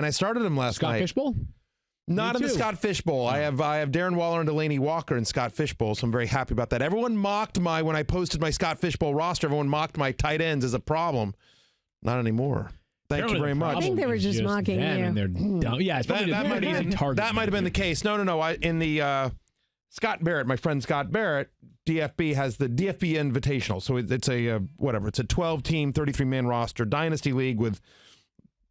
And I started him last Scott night. Fishbowl? Not in the Scott Fishbowl. I have Darren Waller and Delaney Walker in Scott Fishbowl, so I'm very happy about that. Everyone mocked when I posted my Scott Fishbowl roster, everyone mocked my tight ends as a problem. Not anymore. Thank you very much. I think they were just mocking you. Yeah, that might have been the case. No. In the Scott Barrett, my friend Scott Barrett, DFB has the DFB Invitational. So it's a it's a 12-team, 33-man roster dynasty league with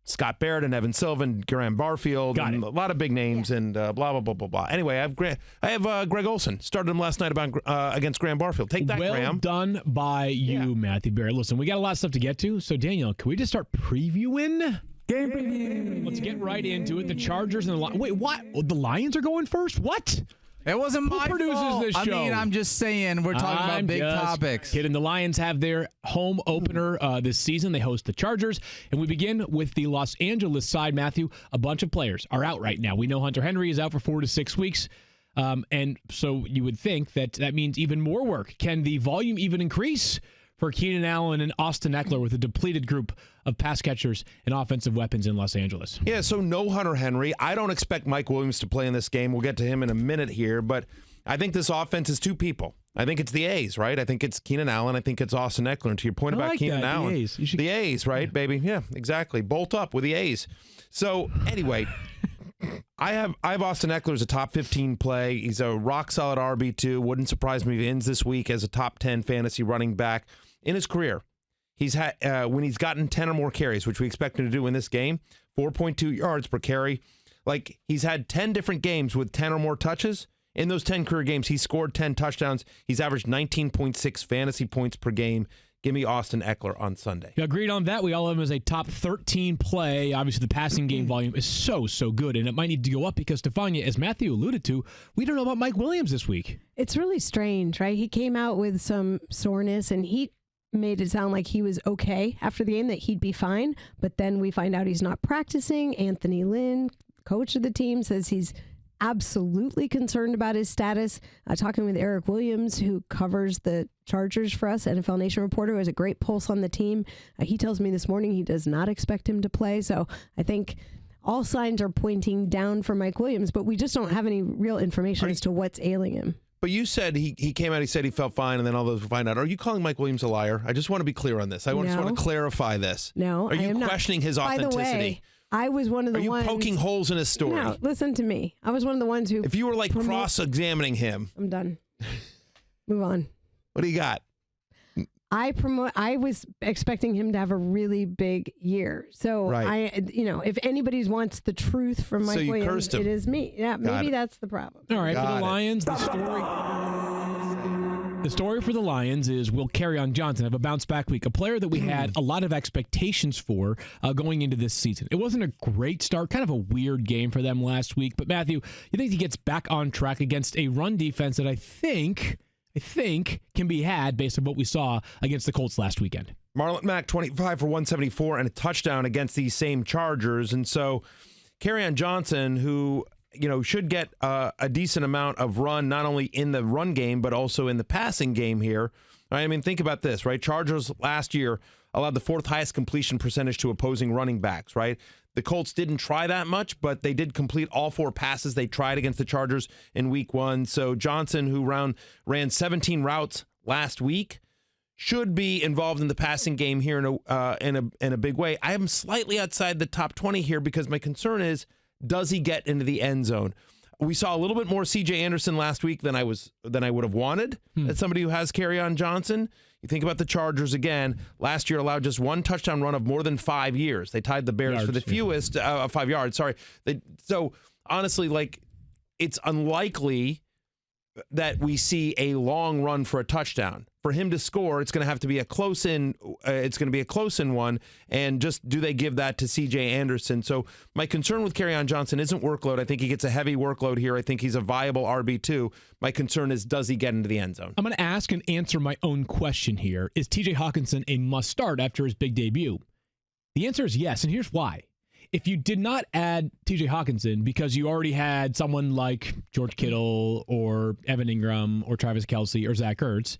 Scott Barrett and Evan Silva and Graham Barfield and a lot of big names and blah, blah, blah, blah, blah. Anyway, I have Greg Olson. Started him last night against Graham Barfield. Take that, Graham. Well done by you, Matthew Barrett. Listen, we got a lot of stuff to get to. So, Daniel, can we just start previewing? Game preview. Let's get right into it. The Chargers and the Lions. Wait, what? The Lions are going first? What? It wasn't my fault. Who produces this show? I mean, I'm just saying we're talking about big topics. Kidding. The Lions have their home opener this season. They host the Chargers. And we begin with the Los Angeles side, Matthew. A bunch of players are out right now. We know Hunter Henry is out for 4 to 6 weeks. And so you would think that means even more work. Can the volume even increase for Keenan Allen and Austin Ekeler with a depleted group of pass catchers and offensive weapons in Los Angeles? Yeah, so no Hunter Henry. I don't expect Mike Williams to play in this game. We'll get to him in a minute here, but I think this offense is two people. I think it's the A's, right? I think it's Keenan Allen. I think it's Austin Ekeler. And to your point about Keenan Allen, the A's, right, baby? Yeah, exactly. Bolt up with the A's. So anyway, I have Austin Ekeler as a top 15 play. He's a rock solid RB2. Wouldn't surprise me if he ends this week as a top 10 fantasy running back in his career. He's had when he's gotten 10 or more carries, which we expect him to do in this game, 4.2 yards per carry. Like, he's had 10 different games with 10 or more touches. In those 10 career games, he's scored 10 touchdowns. He's averaged 19.6 fantasy points per game. Give me Austin Ekeler on Sunday. You agreed on that. We all have him as a top 13 play. Obviously, the passing game volume is so good, and it might need to go up because, Stephania, as Matthew alluded to, we don't know about Mike Williams this week. It's really strange, right? He came out with some soreness, and he made it sound like he was okay after the game, that he'd be fine. But then we find out he's not practicing. Anthony Lynn, coach of the team, says he's absolutely concerned about his status. Talking with Eric Williams, who covers the Chargers for us, NFL Nation reporter, who has a great pulse on the team. He tells me this morning he does not expect him to play. So I think all signs are pointing down for Mike Williams, but we just don't have any real information as to what's ailing him. But you said he came out, he said he felt fine, and then all those will find out. Are you calling Mike Williams a liar? I just want to be clear on this. I just want to clarify this. No, Are you questioning his authenticity? By the way, I was one of the ones. Are you poking holes in his story? No, listen to me. I was one of the ones who. If you were like cross-examining him. I'm done. Move on. What do you got? I was expecting him to have a really big year. So if anybody wants the truth from Mike Williams, it is me. Yeah, maybe that's the problem. All right, for the Lions, the story for the Lions is, will Kerryon Johnson have a bounce back week? A player that we had a lot of expectations for going into this season. It wasn't a great start, kind of a weird game for them last week. But Matthew, you think he gets back on track against a run defense that I think can be had based on what we saw against the Colts last weekend? Marlon Mack, 25 for 174 and a touchdown against these same Chargers. And so Kerryon Johnson, who should get a decent amount of run, not only in the run game, but also in the passing game here. Right? I mean, think about this, right? Chargers last year allowed the 4th highest completion percentage to opposing running backs, right? The Colts didn't try that much, but they did complete all 4 passes they tried against the Chargers in week 1. So Johnson, who ran 17 routes last week, should be involved in the passing game here in a big way. I am slightly outside the top 20 here because my concern is, does he get into the end zone? We saw a little bit more C.J. Anderson last week than I would have wanted. As somebody who has Kerryon Johnson, you think about the Chargers again. Last year allowed just 1 touchdown run of more than 5 years. They tied the Bears for the fewest 5 yards. Sorry. So honestly, it's unlikely that we see a long run for a touchdown. For him to score, it's going to have to be a close in. It's going to be a close in one. And just do they give that to C.J. Anderson? So my concern with Kerryon Johnson isn't workload. I think he gets a heavy workload here. I think he's a viable RB2. My concern is, does he get into the end zone? I'm going to ask and answer my own question here. Is T.J. Hawkinson a must start after his big debut? The answer is yes, and here's why. If you did not add T.J. Hawkinson because you already had someone like George Kittle or Evan Ingram or Travis Kelce or Zach Ertz,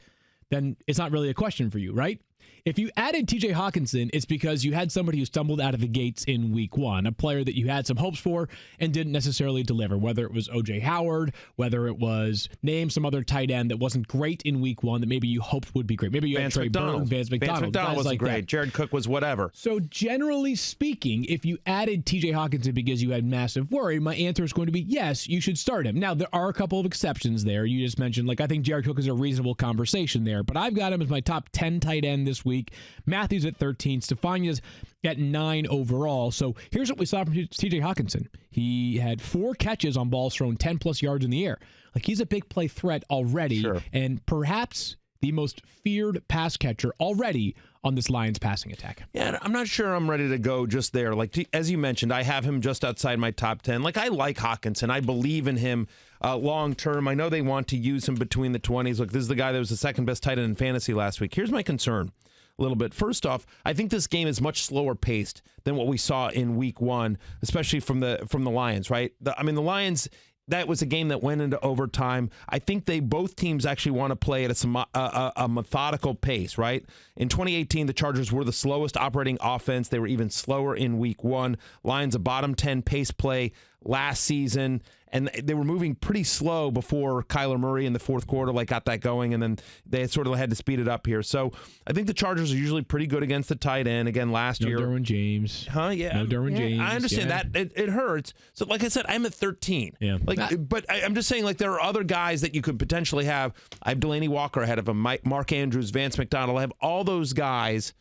then it's not really a question for you, right? If you added TJ Hawkinson, it's because you had somebody who stumbled out of the gates in week 1, a player that you had some hopes for and didn't necessarily deliver, whether it was O.J. Howard, whether it was name some other tight end that wasn't great in week 1 that maybe you hoped would be great. Maybe you had Trey Burton, Vance McDonald wasn't like great. That. Jared Cook was whatever. So generally speaking, if you added TJ Hawkinson because you had massive worry, my answer is going to be yes, you should start him. Now, there are a couple of exceptions there. You just mentioned, like, I think Jared Cook is a reasonable conversation there, but I've got him as my top 10 tight end this week. Matthews at 13, Stephania's at 9 overall. So here's what we saw from TJ Hawkinson. He had 4 catches on balls thrown 10-plus yards in the air. Like, he's a big play threat already, and perhaps the most feared pass catcher already on this Lions passing attack. Yeah, I'm not sure I'm ready to go just there. Like, as you mentioned, I have him just outside my top 10. Like, I like Hawkinson. I believe in him long term. I know they want to use him between the 20s. Look, this is the guy that was the second best tight end in fantasy last week. Here's my concern a little bit. First off, I think this game is much slower paced than what we saw in week 1, especially from the Lions, right? The Lions, that was a game that went into overtime. I think both teams actually want to play at a methodical pace, right? In 2018, the Chargers were the slowest operating offense. They were even slower in week 1. Lions, a bottom 10 pace play last season, and they were moving pretty slow before Kyler Murray in the fourth quarter got that going, and then they sort of had to speed it up here. So I think the Chargers are usually pretty good against the tight end. Again, last year. No Derwin James. Yeah. No Derwin James. I understand that. It hurts. So like I said, I'm at 13. Yeah. But I'm just saying, there are other guys that you could potentially have. I have Delaney Walker ahead of him, Mark Andrews, Vance McDonald. I have all those guys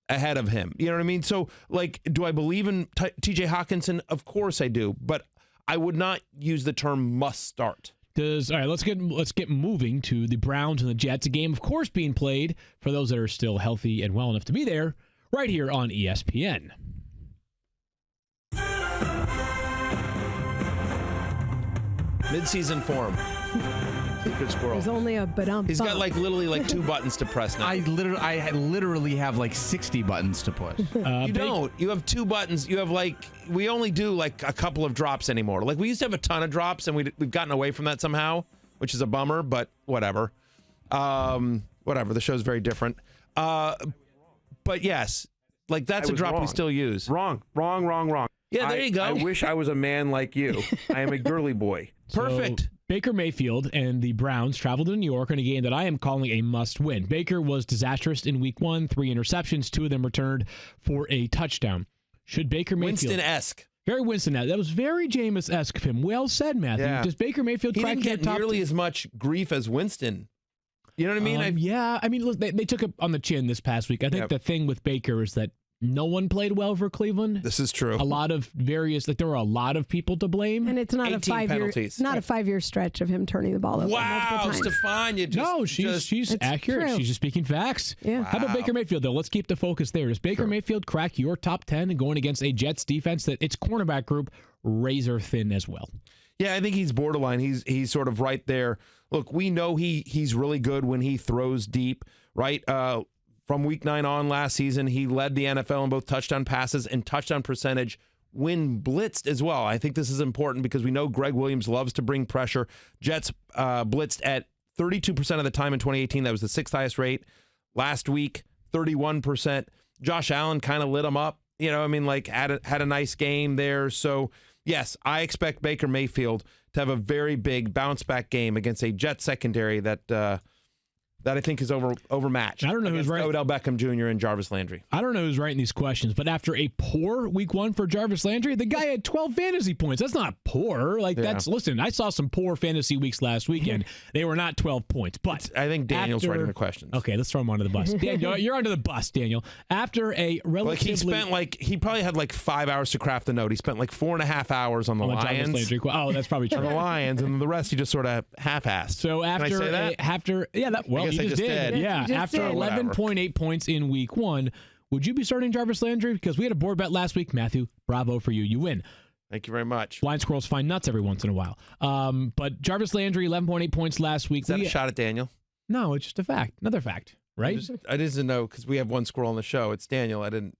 ahead of him. You know what I mean? So, do I believe in TJ Hawkinson? Of course I do. But I would not use the term must start. All right, let's get moving to the Browns and the Jets. A game, of course, being played for those that are still healthy and well enough to be there, right here on ESPN. Mid-season form. Secret squirrel. There's only a ba-dum. He's got literally 2 buttons to press now. I literally have 60 buttons to push. You don't. You have 2 buttons. You have we only do a couple of drops anymore. We used to have a ton of drops, and we've gotten away from that somehow, which is a bummer. But whatever. Whatever. The show's very different. But yes, that's a drop we still use. Wrong. Yeah, there you go. I wish I was a man like you. I am a girly boy. Perfect. So, Baker Mayfield and the Browns traveled to New York in a game that I am calling a must-win. Baker was disastrous in week 1, 3 interceptions, 2 of them returned for a touchdown. Should Baker Mayfield... Winston-esque. Very Winston-esque. That was very Jameis-esque of him. Well said, Matthew. Yeah. Does Baker Mayfield crack He didn't get nearly as much grief as Winston. You know what I mean? Yeah. I mean, look, they took it on the chin this past week. I think the thing with Baker is that no one played well for Cleveland. This is true. A lot of there were a lot of people to blame. And it's not a 5-year stretch of him turning the ball over multiple times. Stephania she's accurate. True. She's just speaking facts. Yeah. How about Baker Mayfield, though? Let's keep the focus there. Does Baker Mayfield crack your top 10 and going against a Jets defense that its cornerback group razor thin as well? Yeah, I think he's borderline. He's sort of right there. Look, we know he's really good when he throws deep, right? From week 9 on last season, he led the NFL in both touchdown passes and touchdown percentage when blitzed as well. I think this is important because we know Greg Williams loves to bring pressure. Jets blitzed at 32% of the time in 2018. That was the 6th highest rate. Last week, 31%. Josh Allen kind of lit him up. Had a nice game there. So, yes, I expect Baker Mayfield to have a very big bounce-back game against a Jets secondary that I think is overmatched. I don't know who's right. Odell Beckham Jr. and Jarvis Landry. I don't know who's writing these questions, but after a poor week 1 for Jarvis Landry, the guy had 12 fantasy points. That's not poor. Listen, I saw some poor fantasy weeks last weekend. They were not 12 points, but I think Daniel's writing the questions. Okay, let's throw him under the bus. Daniel, you're under the bus, Daniel. After a relatively... he probably had 5 hours to craft the note. He spent 4.5 hours on the Lions. Oh, that's probably true. On the Lions, and the rest he just sort of half-assed. So after... Can I say that? You just did. Yeah, after 11.8 points in week 1, would you be starting Jarvis Landry? Because we had a board bet last week. Matthew, bravo for you. You win. Thank you very much. Blind squirrels find nuts every once in a while. But Jarvis Landry, 11.8 points last week. Is that a shot at Daniel? No, it's just a fact. Another fact, right? I didn't know because we have one squirrel on the show. It's Daniel. I didn't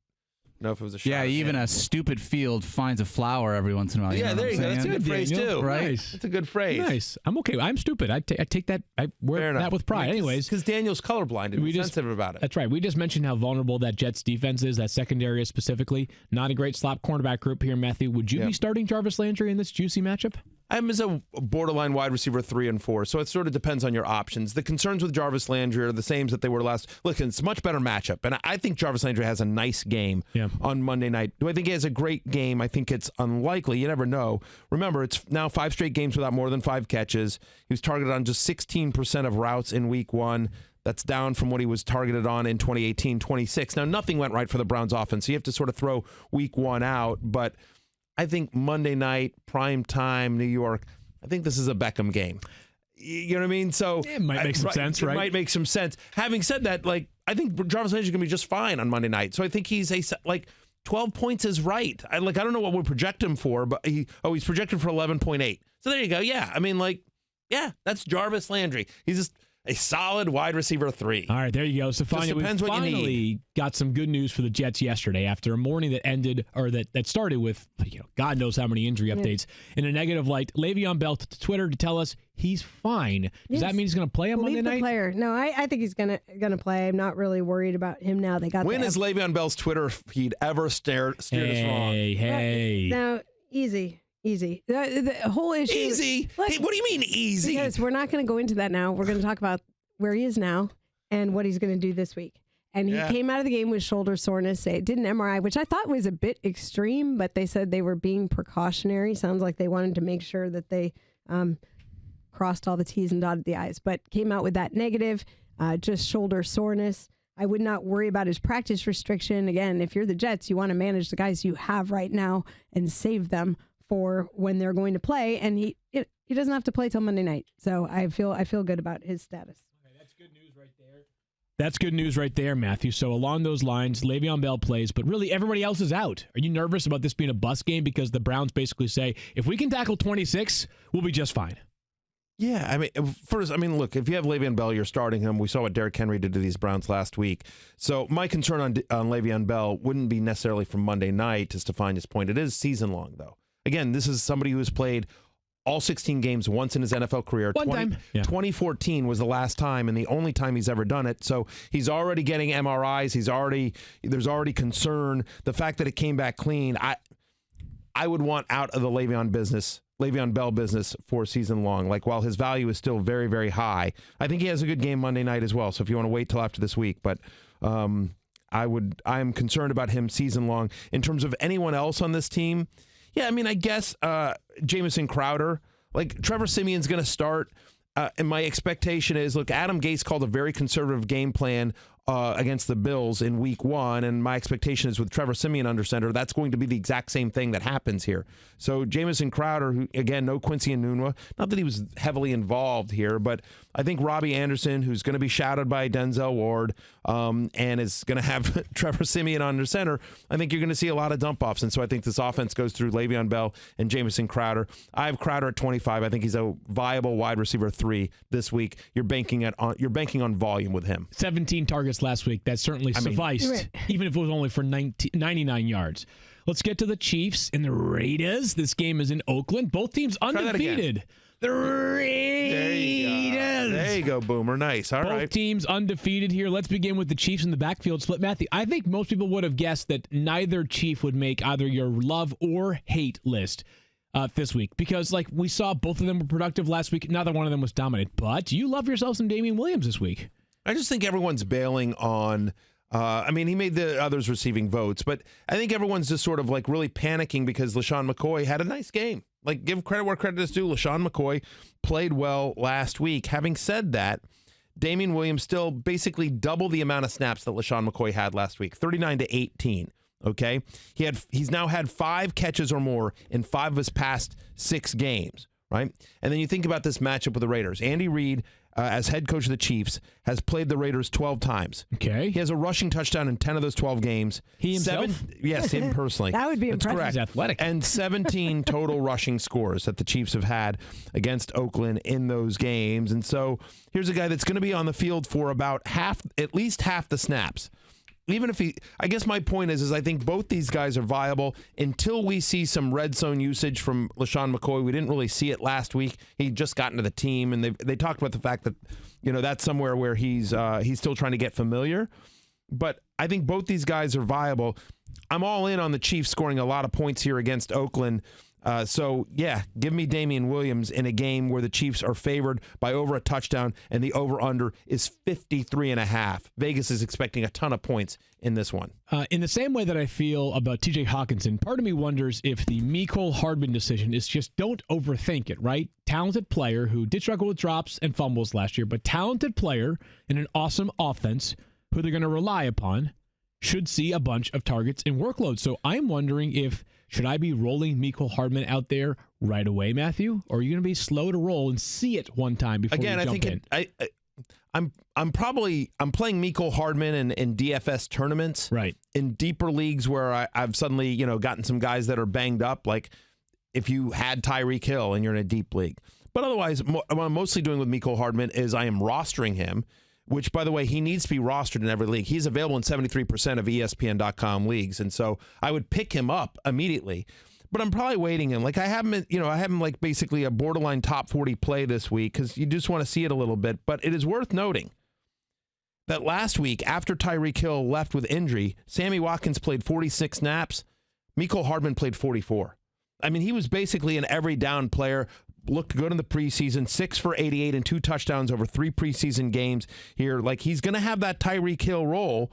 know if it was a shot. Yeah, even a stupid field finds a flower every once in a while. Yeah, know there what you go. I'm That's a saying? good phrase too, Right? Nice. That's a good phrase. Nice. I'm okay. I'm stupid. I take that. I wear that with pride. Anyways, because Daniel's colorblind and he's sensitive about it. That's right. We just mentioned how vulnerable that Jets defense is, that secondary is specifically. Not a great slot cornerback group here, Matthew. Would you be starting Jarvis Landry in this juicy matchup? I'm as a borderline wide receiver 3 and 4, so it sort of depends on your options. The concerns with Jarvis Landry are the same that they were last. Look, it's a much better matchup, and I think Jarvis Landry has a nice game on Monday night. Do I think he has a great game? I think it's unlikely. You never know. Remember, it's now 5 straight games without more than 5 catches. He was targeted on just 16% of routes in week 1. That's down from what he was targeted on in 2018, 26. Now, nothing went right for the Browns offense, so you have to sort of throw week 1 out, but I think Monday night, prime time, New York, I think this is a Beckham game. You know what I mean? So it might make some sense, right? It might make some sense. Having said that, I think Jarvis Landry is going to be just fine on Monday night. So I think he's 12 points is right. I don't know what we project him for, but he's projected for 11.8. So there you go. Yeah. I mean, that's Jarvis Landry. He's just a solid wide receiver 3. All right, there you go. Stephania, we finally got some good news for the Jets yesterday after a morning that ended, or that started with, God knows how many injury updates. In a negative light, Le'Veon Bell to Twitter to tell us he's fine. Does that mean he's going to play on Monday night? Player. No, I think he's gonna play. I'm not really worried about him now. They got when has Le'Veon Bell's Twitter feed ever steered us wrong? Hey. Now, easy. The whole issue. Easy? Look, hey, what do you mean easy? Because we're not going to go into that now. We're going to talk about where he is now and what he's going to do this week. And he came out of the game with shoulder soreness. They did an MRI, which I thought was a bit extreme, but they said they were being precautionary. Sounds like they wanted to make sure that they crossed all the T's and dotted the I's, but came out with that negative, just shoulder soreness. I would not worry about his practice restriction. Again, if you're the Jets, you want to manage the guys you have right now and save them for when they're going to play, and he doesn't have to play till Monday night. So I feel good about his status. Okay, that's good news right there. That's good news right there, Matthew. So along those lines, Le'Veon Bell plays, but really everybody else is out. Are you nervous about this being a bust game because the Browns basically say, if we can tackle 26, we'll be just fine? Yeah, look, if you have Le'Veon Bell, you're starting him. We saw what Derrick Henry did to these Browns last week. So my concern on Le'Veon Bell wouldn't be necessarily from Monday night, to Stephania's point. It is season long, though. Again, this is somebody who has played all 16 games once in his NFL career. One time. Yeah. 2014 was the last time and the only time he's ever done it. So he's already getting MRIs. There's already concern. The fact that it came back clean, I would want out of the Le'Veon Bell business for season long. While his value is still very, very high, I think he has a good game Monday night as well. So if you want to wait till after this week, but I'm concerned about him season long. In terms of anyone else on this team, yeah, I guess Jamison Crowder. Trevor Siemian's going to start. And my expectation is, look, Adam Gase called a very conservative game plan against the Bills in week 1, and my expectation is with Trevor Siemian under center, that's going to be the exact same thing that happens here. So Jamison Crowder, who, again, no Quincy Enunwa, not that he was heavily involved here, but I think Robbie Anderson, who's going to be shadowed by Denzel Ward, and is going to have Trevor Siemian under center, I think you're going to see a lot of dump-offs, and so I think this offense goes through Le'Veon Bell and Jamison Crowder. I have Crowder at 25. I think he's a viable wide receiver 3 this week. You're banking on volume with him. 17 targets last week. That certainly sufficed, even if it was only for 99 yards. Let's get to the Chiefs and the Raiders. This game is in Oakland. Both teams undefeated. The Raiders. There you go, Boomer. Nice. All right. Both teams undefeated here. Let's begin with the Chiefs in the backfield split. Matthew, I think most people would have guessed that neither Chief would make either your love or hate list this week, because we saw both of them were productive last week. Neither one of them was dominant, but you love yourself some Damien Williams this week. I just think everyone's bailing on. He made the others receiving votes, but I think everyone's just sort of really panicking because LaShawn McCoy had a nice game. Give credit where credit is due. LaShawn McCoy played well last week. Having said that, Damien Williams still basically double the amount of snaps that LaShawn McCoy had last week, 39-18. Okay, he's now had 5 catches or more in 5 of his past 6 games. Right, and then you think about this matchup with the Raiders. Andy Reid, as head coach of the Chiefs, has played the Raiders 12 times. Okay. He has a rushing touchdown in 10 of those 12 games. He himself? Yes, him personally. That would be That's impressive. correct. He's athletic. And 17 total rushing scores that the Chiefs have had against Oakland in those games. And so here's a guy that's going to be on the field for about at least half the snaps. I guess my point is I think both these guys are viable until we see some red zone usage from LaShawn McCoy. We didn't really see it last week. He just got into the team, and they talked about the fact that, that's somewhere where he's still trying to get familiar. But I think both these guys are viable. I'm all in on the Chiefs scoring a lot of points here against Oakland. So, give me Damien Williams in a game where the Chiefs are favored by over a touchdown, and the over-under is 53.5. Vegas is expecting a ton of points in this one. In the same way that I feel about TJ Hawkinson, part of me wonders if the Mecole Hardman decision is just don't overthink it, right? Talented player who did struggle with drops and fumbles last year, but talented player in an awesome offense who they're going to rely upon should see a bunch of targets and workload. So I'm wondering should I be rolling Mecole Hardman out there right away, Matthew? Or are you going to be slow to roll and see it one time before you jump in? I'm playing Mecole Hardman in DFS tournaments, right? In deeper leagues where I've suddenly gotten some guys that are banged up, like if you had Tyreek Hill and you're in a deep league. But otherwise, what I'm mostly doing with Mecole Hardman is I am rostering him, which, by the way, he needs to be rostered in every league. He's available in 73% of ESPN.com leagues, and so I would pick him up immediately. But I'm probably waiting him. Like I have him like basically a borderline top 40 play this week because you just want to see it a little bit. But it is worth noting that last week, after Tyreek Hill left with injury, Sammy Watkins played 46 snaps. Mecole Hardman played 44. I mean, he was basically an every down player. Looked good in the preseason, 6 for 88 and 2 touchdowns over 3 preseason games here. Like, he's going to have that Tyreek Hill role.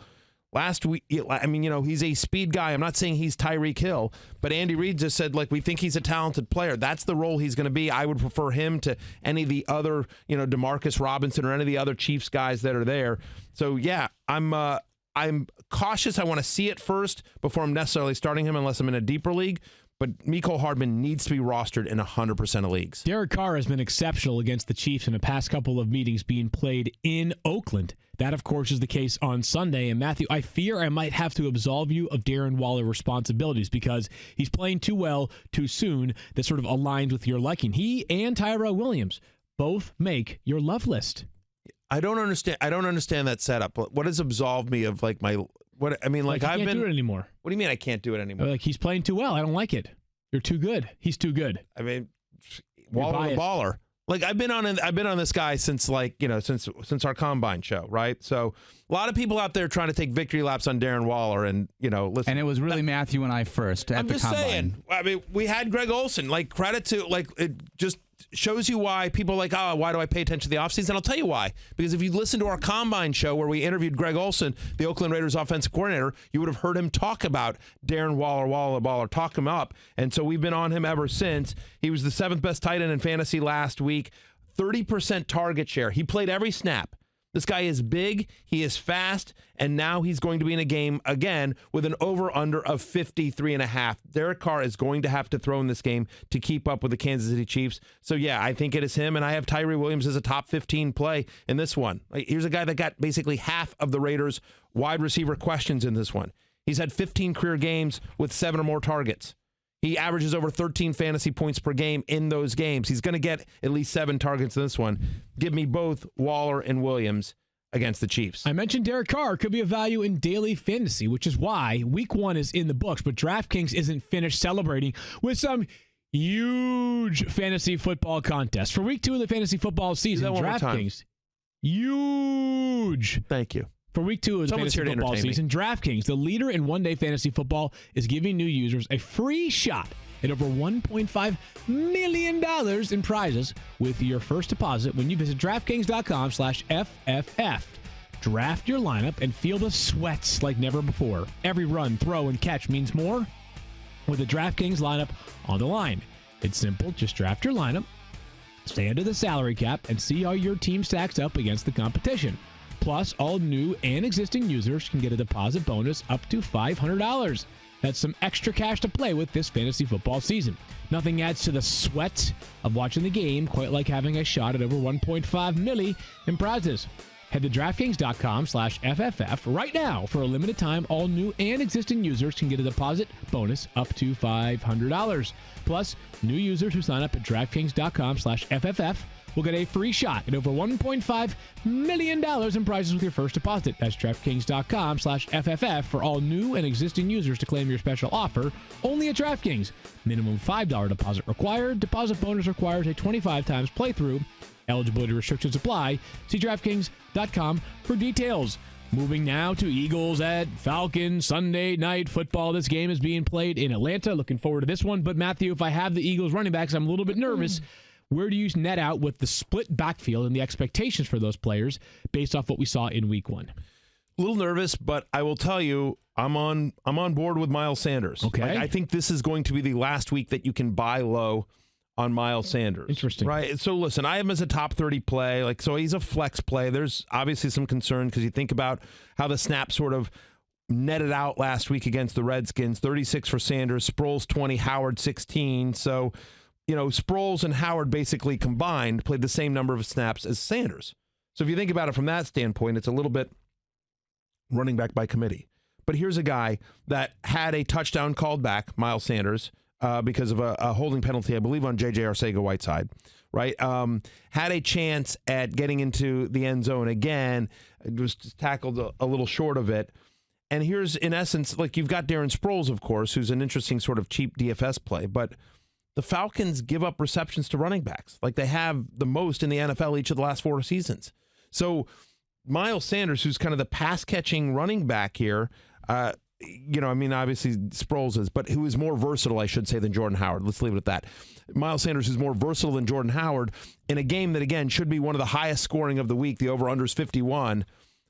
Last week, I mean, he's a speed guy. I'm not saying he's Tyreek Hill, but Andy Reid just said, like, we think he's a talented player. That's the role he's going to be. I would prefer him to any of the other, DeMarcus Robinson or any of the other Chiefs guys that are there. So, yeah, I'm cautious. I want to see it first before I'm necessarily starting him unless I'm in a deeper league. But Mecole Hardman needs to be rostered in 100% of leagues. Derek Carr has been exceptional against the Chiefs in the past couple of meetings being played in Oakland. That, of course, is the case on Sunday. And Matthew, I fear I might have to absolve you of Darren Waller responsibilities because he's playing too well too soon. That sort of aligns with your liking. He and Tyrell Williams both make your love list. I don't understand that setup. What has absolved me of like my... What I mean, like I've been. Can't do it anymore. What do you mean I can't do it anymore? Like he's playing too well. I don't like it. You're too good. He's too good. I mean, Waller the baller. Like I've been on this guy since since our combine show, right? So a lot of people out there trying to take victory laps on Darren Waller, and listen. And it was really Matthew and I first at the combine. I'm just saying. I mean, we had Greg Olsen. Like credit to it just shows you why people are like, oh, why do I pay attention to the offseason? I'll tell you why. Because if you listen to our combine show where we interviewed Greg Olsen, the Oakland Raiders offensive coordinator, you would have heard him talk about Darren Waller, talk him up. And so we've been on him ever since. He was the 7th best tight end in fantasy last week, 30% target share. He played every snap. This guy is big, he is fast, and now he's going to be in a game again with an over-under of 53.5. Derek Carr is going to have to throw in this game to keep up with the Kansas City Chiefs. So, yeah, I think it is him, and I have Tyree Williams as a top 15 play in this one. Here's a guy that got basically half of the Raiders' wide receiver questions in this one. He's had 15 career games with 7 or more targets. He averages over 13 fantasy points per game in those games. He's going to get at least 7 targets in this one. Give me both Waller and Williams against the Chiefs. I mentioned Derek Carr could be a value in daily fantasy, which is why week 1 is in the books, but DraftKings isn't finished celebrating with some huge fantasy football contest. For week 2 of the fantasy football season, DraftKings, huge. Thank you. For week 2 of the fantasy football season, DraftKings, the leader in one-day fantasy football, is giving new users a free shot at over $1.5 million in prizes with your first deposit when you visit DraftKings.com/FFF. Draft your lineup and feel the sweats like never before. Every run, throw, and catch means more with the DraftKings lineup on the line. It's simple. Just draft your lineup, stay under the salary cap, and see how your team stacks up against the competition. Plus, all new and existing users can get a deposit bonus up to $500. That's some extra cash to play with this fantasy football season. Nothing adds to the sweat of watching the game quite like having a shot at over $1.5 million in prizes. Head to DraftKings.com/FFF right now. For a limited time, all new and existing users can get a deposit bonus up to $500. Plus, new users who sign up at DraftKings.com/FFF will get a free shot at over $1.5 million in prizes with your first deposit. That's DraftKings.com/FFF for all new and existing users to claim your special offer. Only at DraftKings. Minimum $5 deposit required. Deposit bonus requires a 25 times playthrough. Eligibility restrictions apply. See DraftKings.com for details. Moving now to Eagles at Falcons Sunday Night Football. This game is being played in Atlanta. Looking forward to this one. But Matthew, if I have the Eagles running backs, I'm a little bit nervous. Where do you net out with the split backfield and the expectations for those players based off what we saw in Week 1? A little nervous, but I will tell you, I'm on board with Myles Sanders. Okay. I think this is going to be the last week that you can buy low on Myles Sanders. Interesting. Right? So listen, I have him as a top 30 play. So he's a flex play. There's obviously some concern because you think about how the snap sort of netted out last week against the Redskins. 36 for Sanders, Sproles 20, Howard 16. So, Sproles and Howard basically combined played the same number of snaps as Sanders. So if you think about it from that standpoint, it's a little bit running back by committee. But here's a guy that had a touchdown called back, Myles Sanders, because of a holding penalty, I believe, on J.J. Arcega-Whiteside, right? Had a chance at getting into the end zone again. It was tackled a little short of it. And here's, in essence, you've got Darren Sproles, of course, who's an interesting sort of cheap DFS play. But the Falcons give up receptions to running backs. They have the most in the NFL each of the last 4 seasons. So Myles Sanders, who's kind of the pass-catching running back here, obviously Sproles is, but who is more versatile, I should say, than Jordan Howard. Let's leave it at that. Myles Sanders is more versatile than Jordan Howard in a game that, again, should be one of the highest scoring of the week. The over-under is 51.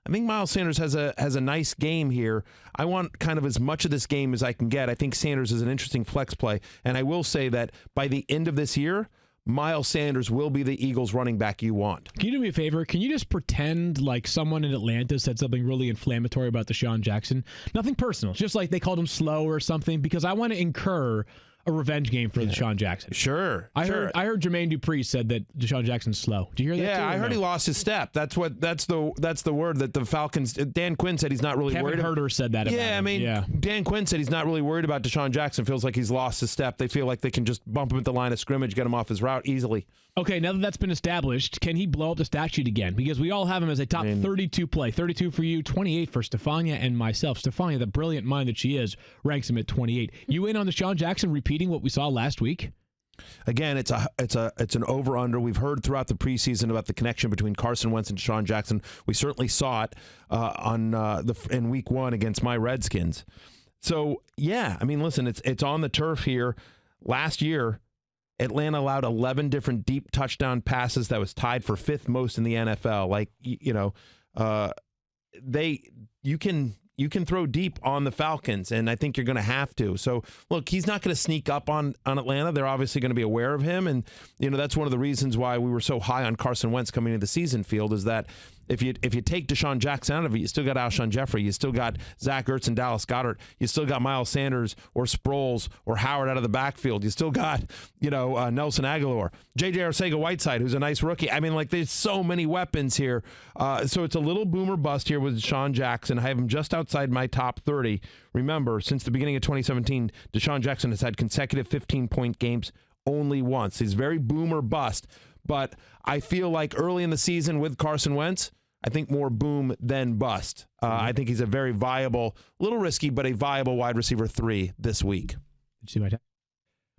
I think Myles Sanders has a nice game here. I want kind of as much of this game as I can get. I think Sanders is an interesting flex play. And I will say that by the end of this year, Myles Sanders will be the Eagles running back you want. Can you do me a favor? Can you just pretend like someone in Atlanta said something really inflammatory about DeSean Jackson? Nothing personal. Just like they called him slow or something, because I want to incur a revenge game for DeSean Jackson. Sure. I heard Jermaine Dupri said that DeSean Jackson's slow. Do you hear that? Yeah, I heard he lost his step. That's the word that the Falcons. Dan Quinn said he's not really worried. Kevin Herter said that. About him. Dan Quinn said he's not really worried about DeSean Jackson. Feels like he's lost his step. They feel like they can just bump him at the line of scrimmage, get him off his route easily. Okay, now that that's been established, can he blow up the stat sheet again? Because we all have him as a top 32 play. 32 for you, 28 for Stephania and myself. Stephania, the brilliant mind that she is, ranks him at 28. You in on DeSean Jackson repeating what we saw last week? Again, it's an over-under. We've heard throughout the preseason about the connection between Carson Wentz and DeSean Jackson. We certainly saw it in Week 1 against my Redskins. So, yeah, listen, it's on the turf here. Last year, Atlanta allowed 11 different deep touchdown passes. That was tied for 5th most in the NFL. You can throw deep on the Falcons, and I think you're going to have to. So, look, he's not going to sneak up on Atlanta. They're obviously going to be aware of him, and that's one of the reasons why we were so high on Carson Wentz coming into the season field is that if you take DeSean Jackson out of it, you still got Alshon Jeffrey, you still got Zach Ertz and Dallas Goedert, you still got Myles Sanders or Sproles or Howard out of the backfield, you still got Nelson Aguilar, J.J. Arcega-Whiteside, who's a nice rookie. There's so many weapons here. So it's a little boomer bust here with DeSean Jackson. I have him just outside my top 30. Remember, since the beginning of 2017, DeSean Jackson has had consecutive 15-point games only once. He's very boomer bust. But I feel like early in the season with Carson Wentz, I think more boom than bust. I think he's a very viable, little risky, but a viable wide receiver 3 this week.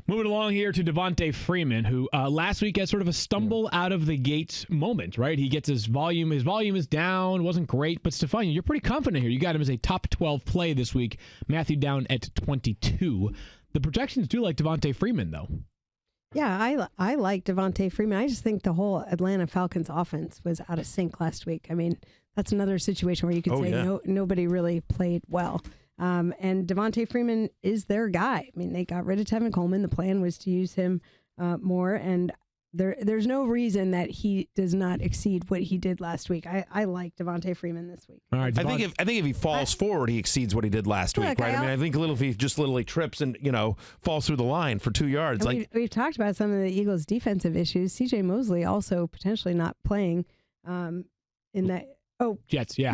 Moving along here to Devonta Freeman, who last week had sort of a stumble out of the gates moment, right? He gets his volume. His volume is down. Wasn't great. But Stephania, you're pretty confident here. You got him as a top 12 play this week. Matthew down at 22. The projections do like Devonta Freeman, though. Yeah, I like Devonta Freeman. I just think the whole Atlanta Falcons offense was out of sync last week. That's another situation where you could say nobody really played well. And Devonta Freeman is their guy. They got rid of Tevin Coleman. The plan was to use him more, and there's no reason that he does not exceed what he did last week. I like Devonta Freeman this week. All right, I think if he falls forward, he exceeds what he did last week, right? I think if he just literally trips and falls through the line for 2 yards. We've talked about some of the Eagles' defensive issues. C.J. Mosley also potentially not playing in that. Oh, Jets, yeah.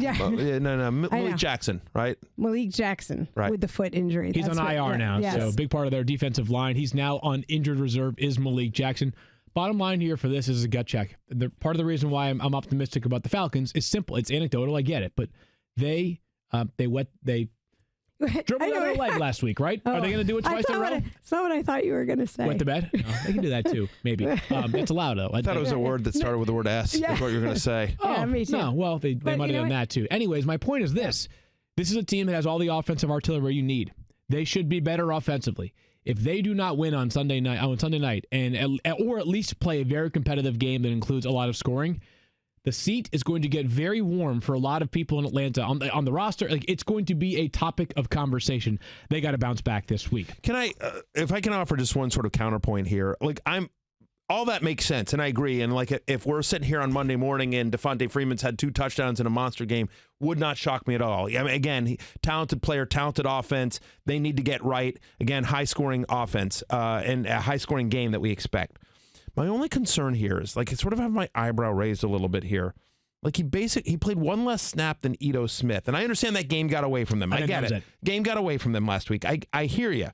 No, Malik Jackson, right? Malik Jackson with the foot injury. He's on IR now, yes. So big part of their defensive line. He's now on injured reserve is Malik Jackson. bottom line here for this is a gut check. Part of the reason why I'm optimistic about the Falcons is simple. It's anecdotal. I get it, but they dribbled out their leg last week, right? Are they going to do it twice in a row? It's not what I thought you were going to say. Wet the bed? No, they can do that too, maybe. That's allowed, though. I thought it was a word that started with the word S. Yeah. That's what you were going to say. Yeah, me too. No, well, they might have done that too. Anyways, my point is this. This is a team that has all the offensive artillery you need. They should be better offensively. If they do not win on Sunday night, or at least play a very competitive game that includes a lot of scoring, the seat is going to get very warm for a lot of people in Atlanta on the roster. Like, it's going to be a topic of conversation. They got to bounce back this week. Can I, if I can offer just one sort of counterpoint here, all that makes sense, and I agree. And like, if we're sitting here on Monday morning and Devonta Freeman's had 2 touchdowns in a monster game, would not shock me at all. I mean, again, talented player, talented offense. They need to get right. Again, high-scoring offense and a high-scoring game that we expect. My only concern here is, like, I sort of have my eyebrow raised a little bit here. Like, he played one less snap than Ito Smith, and I understand that game got away from them. I get it. Game got away from them last week. I hear you,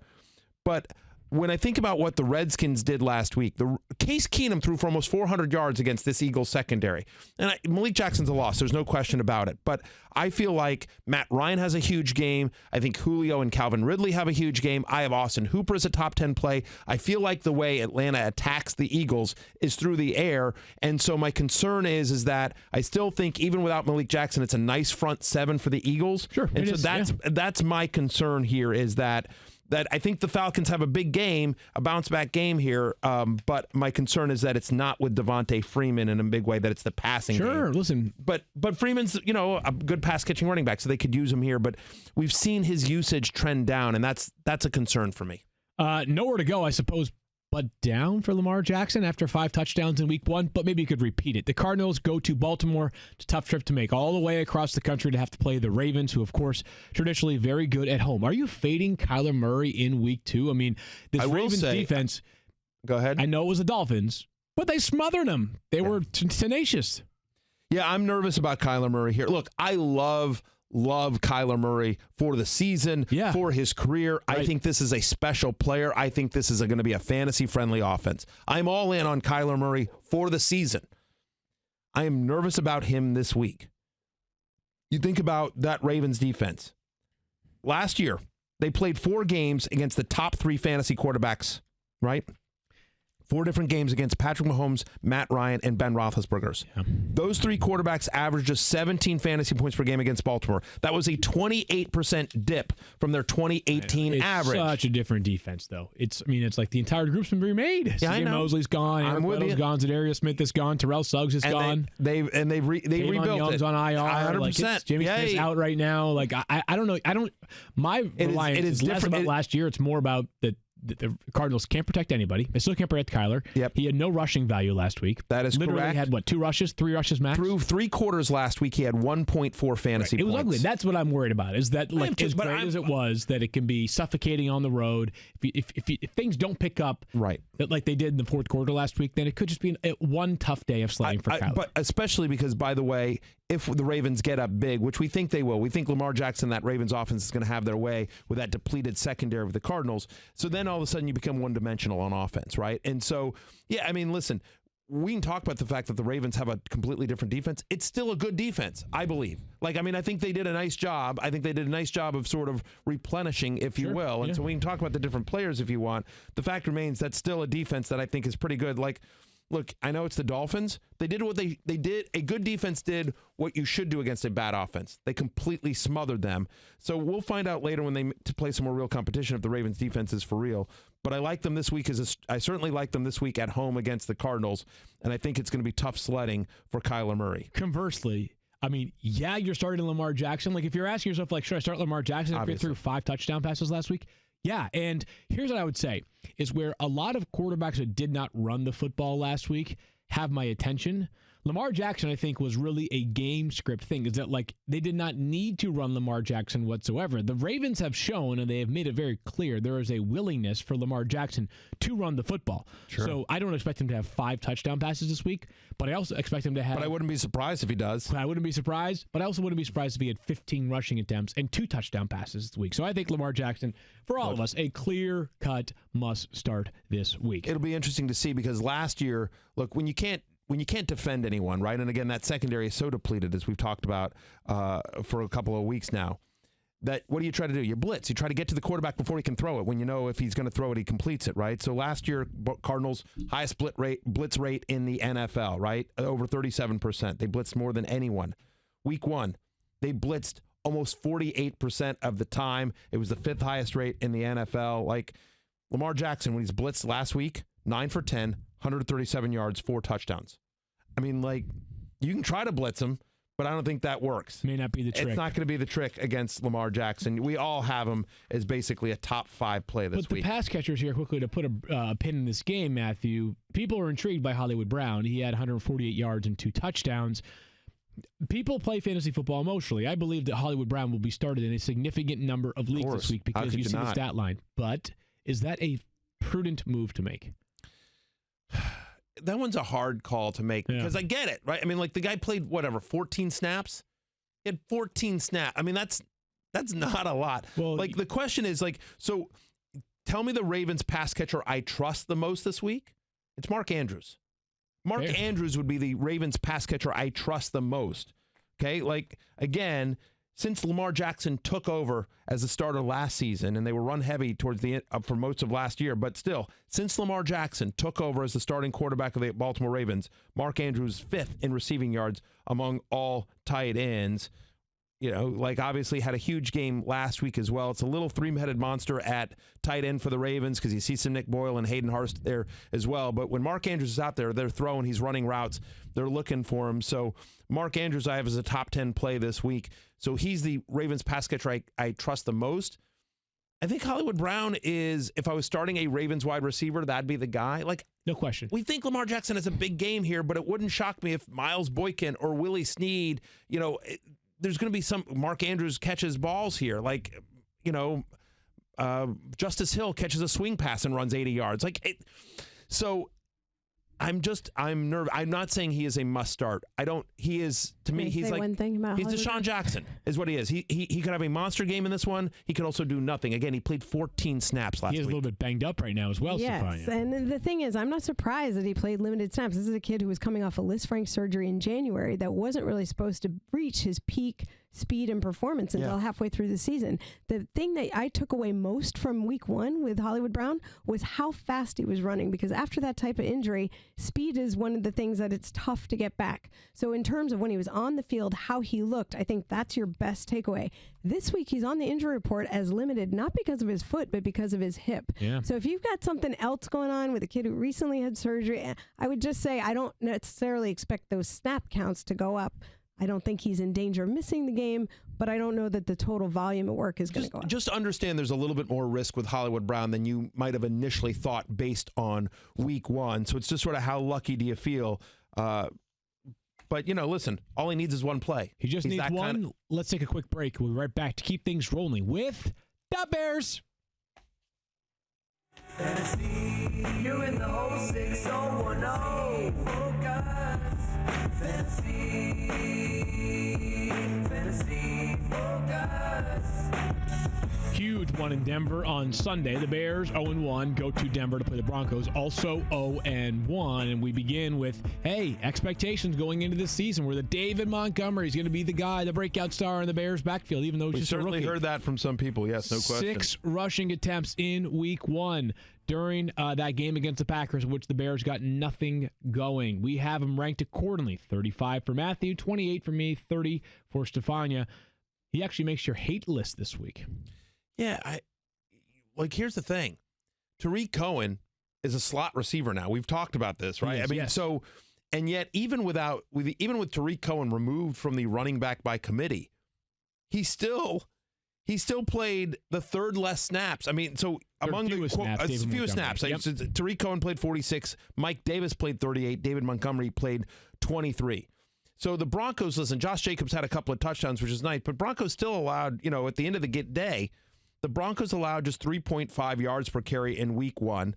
but when I think about what the Redskins did last week, Case Keenum threw for almost 400 yards against this Eagles secondary. And Malik Jackson's a loss. There's no question about it. But I feel like Matt Ryan has a huge game. I think Julio and Calvin Ridley have a huge game. I have Austin Hooper as a top 10 play. I feel like the way Atlanta attacks the Eagles is through the air. And so my concern is that I still think even without Malik Jackson, it's a nice front 7 for the Eagles. Sure. And so that's my concern here is that I think the Falcons have a big game, a bounce-back game here, but my concern is that it's not with Devonta Freeman in a big way, that it's the passing game. Sure, listen. But Freeman's, a good pass-catching running back, so they could use him here, but we've seen his usage trend down, and that's a concern for me. Nowhere to go, I suppose, but down for Lamar Jackson after 5 touchdowns in week 1, but maybe you could repeat it. The Cardinals go to Baltimore. It's a tough trip to make all the way across the country to have to play the Ravens, who, of course, traditionally very good at home. Are you fading Kyler Murray in week 2? I mean, this Ravens defense, go ahead. I know it was the Dolphins, but they smothered them. They were tenacious. Yeah, I'm nervous about Kyler Murray here. Look, I love Kyler Murray for the season, for his career. Right. I think this is a special player. I think this is going to be a fantasy-friendly offense. I'm all in on Kyler Murray for the season. I am nervous about him this week. You think about that Ravens defense. Last year, they played 4 games against the top 3 fantasy quarterbacks, right? 4 different games against Patrick Mahomes, Matt Ryan, and Ben Roethlisberger's. Yeah. Those 3 quarterbacks averaged just 17 fantasy points per game against Baltimore. That was a 28% dip from their 2018 average. Such a different defense, though. It's like the entire group's been remade. Yeah, I know. Mosley's gone. Aaron Weddle's gone. Zadarius Smith is gone. Terrell Suggs is gone. They've rebuilt Young's it. on IR. 100%. Jimmy Smith's out right now. Like I don't know. My reliance is less about last year. It's more about the Cardinals can't protect anybody. They still can't protect Kyler. Yep. He had no rushing value last week. That is literally correct. Had 2 rushes, 3 rushes max? Through 3 quarters last week, he had 1.4 fantasy points. It was ugly. That's what I'm worried about, is that as great as it was, that it can be suffocating on the road. If things don't pick up right, like they did in the 4th quarter last week, then it could just be one tough day of sledding for Kyler. But especially because, by the way, if the Ravens get up big, which we think they will, we think Lamar Jackson, that Ravens offense, is going to have their way with that depleted secondary of the Cardinals. So then all of a sudden you become one-dimensional on offense, right? And so, yeah, I mean, listen, we can talk about the fact that the Ravens have a completely different defense. It's still a good defense, I believe. I think they did a nice job. I think they did a nice job of sort of replenishing, if you will. And so we can talk about the different players if you want. The fact remains that's still a defense that I think is pretty good. Look, I know it's the Dolphins. They did what they did. A good defense did what you should do against a bad offense. They completely smothered them. So we'll find out later when they play some more real competition if the Ravens defense is for real. But I like them this week. I certainly like them this week at home against the Cardinals, and I think it's going to be tough sledding for Kyler Murray. Conversely, I mean, yeah, you're starting Lamar Jackson. If you're asking yourself, should I start Lamar Jackson if he threw 5 touchdown passes last week? Yeah, and here's what I would say, is where a lot of quarterbacks that did not run the football last week have my attention. Lamar Jackson, I think, was really a game script thing. Is that like they did not need to run Lamar Jackson whatsoever. The Ravens have shown, and they have made it very clear, there is a willingness for Lamar Jackson to run the football. Sure. So I don't expect him to have 5 touchdown passes this week, but I also expect him to have. But I wouldn't be surprised if he does. I wouldn't be surprised, but I also wouldn't be surprised if he had 15 rushing attempts and 2 touchdown passes this week. So I think Lamar Jackson, for all of us, a clear-cut must start this week. It'll be interesting to see because last year, look, when you can't defend anyone, right? And again, that secondary is so depleted, as we've talked about for a couple of weeks now, that what do you try to do? You blitz. You try to get to the quarterback before he can throw it. When you know if he's going to throw it, he completes it, right? So last year, Cardinals, highest blitz rate in the NFL, right? Over 37%. They blitzed more than anyone. Week 1, they blitzed almost 48% of the time. It was the 5th highest rate in the NFL. Like Lamar Jackson, when he's blitzed last week, 9 for 10, 137 yards, 4 touchdowns. I mean, like, you can try to blitz him, but I don't think that works. May not be the trick. It's not going to be the trick against Lamar Jackson. We all have him as basically a top 5 play this week. But the pass catchers here, quickly to put a pin in this game, Matthew, people are intrigued by Hollywood Brown. He had 148 yards and 2 touchdowns. People play fantasy football emotionally. I believe that Hollywood Brown will be started in a significant number of leagues this week because you see the stat line. But is that a prudent move to make? That one's a hard call to make because I get it, right? I mean, like the guy played 14 snaps. He had 14 snaps. I mean, that's not a lot. Well, like the question is like, so tell me the Ravens pass catcher I trust the most this week. It's Mark Andrews. Mark Andrews would be the Ravens pass catcher I trust the most. Okay, like again, since Lamar Jackson took over as a starter last season, and they were run heavy towards the end for most of last year, but still, since Lamar Jackson took over as the starting quarterback of the Baltimore Ravens, Mark Andrews 5th in receiving yards among all tight ends. You know, like obviously had a huge game last week as well. It's a little 3-headed monster at tight end for the Ravens because you see some Nick Boyle and Hayden Hurst there as well. But when Mark Andrews is out there, they're throwing, he's running routes, they're looking for him. So Mark Andrews I have as a top 10 play this week. So he's the Ravens pass catcher I trust the most. I think Hollywood Brown is, if I was starting a Ravens wide receiver, that'd be the guy. Like, no question. We think Lamar Jackson has a big game here, but it wouldn't shock me if Miles Boykin or Willie Snead, you know, there's going to be some Mark Andrews catches balls here. Like, you know, Justice Hill catches a swing pass and runs 80 yards. So I'm nervous. I'm not saying he is a must start. He is, to me, he's like, one thing about he's DeSean Jackson is what he is. He could have a monster game in this one. He could also do nothing. Again, he played 14 snaps last week. He is a little bit banged up right now as well, Yes, Stephania. And the thing is, I'm not surprised that he played limited snaps. This is a kid who was coming off a Lisfranc surgery in January that wasn't really supposed to reach his peak speed and performance until halfway through the season. The thing that I took away most from week 1 with Hollywood Brown was how fast he was running, because after that type of injury, speed is one of the things that it's tough to get back. So in terms of when he was on the field, how he looked, I think that's your best takeaway. This week, he's on the injury report as limited, not because of his foot, but because of his hip. Yeah. So if you've got something else going on with a kid who recently had surgery, I would just say I don't necessarily expect those snap counts to go up. I don't think he's in danger of missing the game, but I don't know that the total volume of work is going to go up. Just understand there's a little bit more risk with Hollywood Brown than you might have initially thought based on week 1. So it's just sort of how lucky do you feel? But, you know, listen, all he needs is one play. He just needs one. Let's take a quick break. We'll be right back to keep things rolling with the Bears. Fantasy, you're in the 06010. Focus. Fantasy focus. Huge one in Denver on Sunday. The Bears 0-1 go to Denver to play the Broncos, also 0-1. And we begin with, expectations going into this season where the David Montgomery is going to be the guy, the breakout star in the Bears backfield, even though he's just a rookie. We certainly heard that from some people, yes, no question. 6 rushing attempts in week 1 during that game against the Packers, in which the Bears got nothing going. We have him ranked accordingly. 35 for Matthew, 28 for me, 30 for Stephania. He actually makes your hate list this week. Yeah, here's the thing. Tariq Cohen is a slot receiver now. We've talked about this, right? Yes, I mean, so, and yet even with Tariq Cohen removed from the running back by committee, he still he still played the third less snaps. I mean, so among the fewest snaps, David fewest Montgomery. snaps. Yep. Tariq Cohen played 46. Mike Davis played 38. David Montgomery played 23. So the Broncos, listen, Josh Jacobs had a couple of touchdowns, which is nice, but Broncos still allowed, at the end of the day, the Broncos allowed just 3.5 yards per carry in week 1.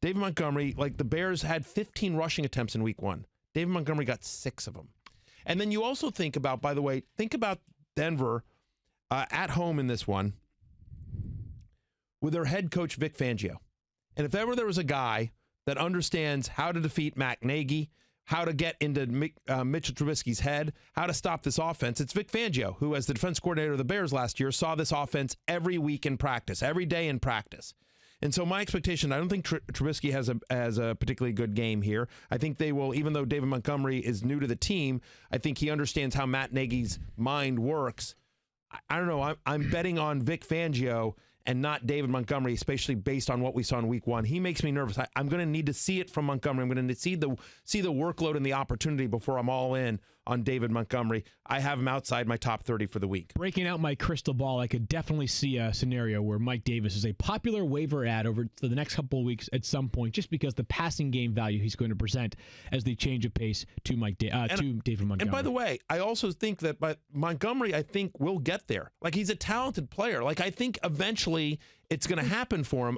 David Montgomery, the Bears had 15 rushing attempts in week 1. David Montgomery got 6 of them. And then you also think about Denver at home in this one with their head coach, Vic Fangio. And if ever there was a guy that understands how to defeat Matt Nagy, how to get into Mitchell Trubisky's head, how to stop this offense, it's Vic Fangio, who, as the defense coordinator of the Bears last year, saw this offense every week in practice, every day in practice. And so my expectation, I don't think Trubisky has a particularly good game here. I think they will, even though David Montgomery is new to the team, I think he understands how Matt Nagy's mind works. I don't know. I'm betting on Vic Fangio and not David Montgomery, especially based on what we saw in week 1. He makes me nervous. I'm going to need to see it from Montgomery. I'm going to see the workload and the opportunity before I'm all in on David Montgomery. I have him outside my top 30 for the week. Breaking out my crystal ball, I could definitely see a scenario where Mike Davis is a popular waiver ad over the next couple of weeks at some point, just because the passing game value he's going to present as the change of pace to David Montgomery. And by the way, I also think that Montgomery, I think, will get there. He's a talented player. I think eventually it's going to happen for him.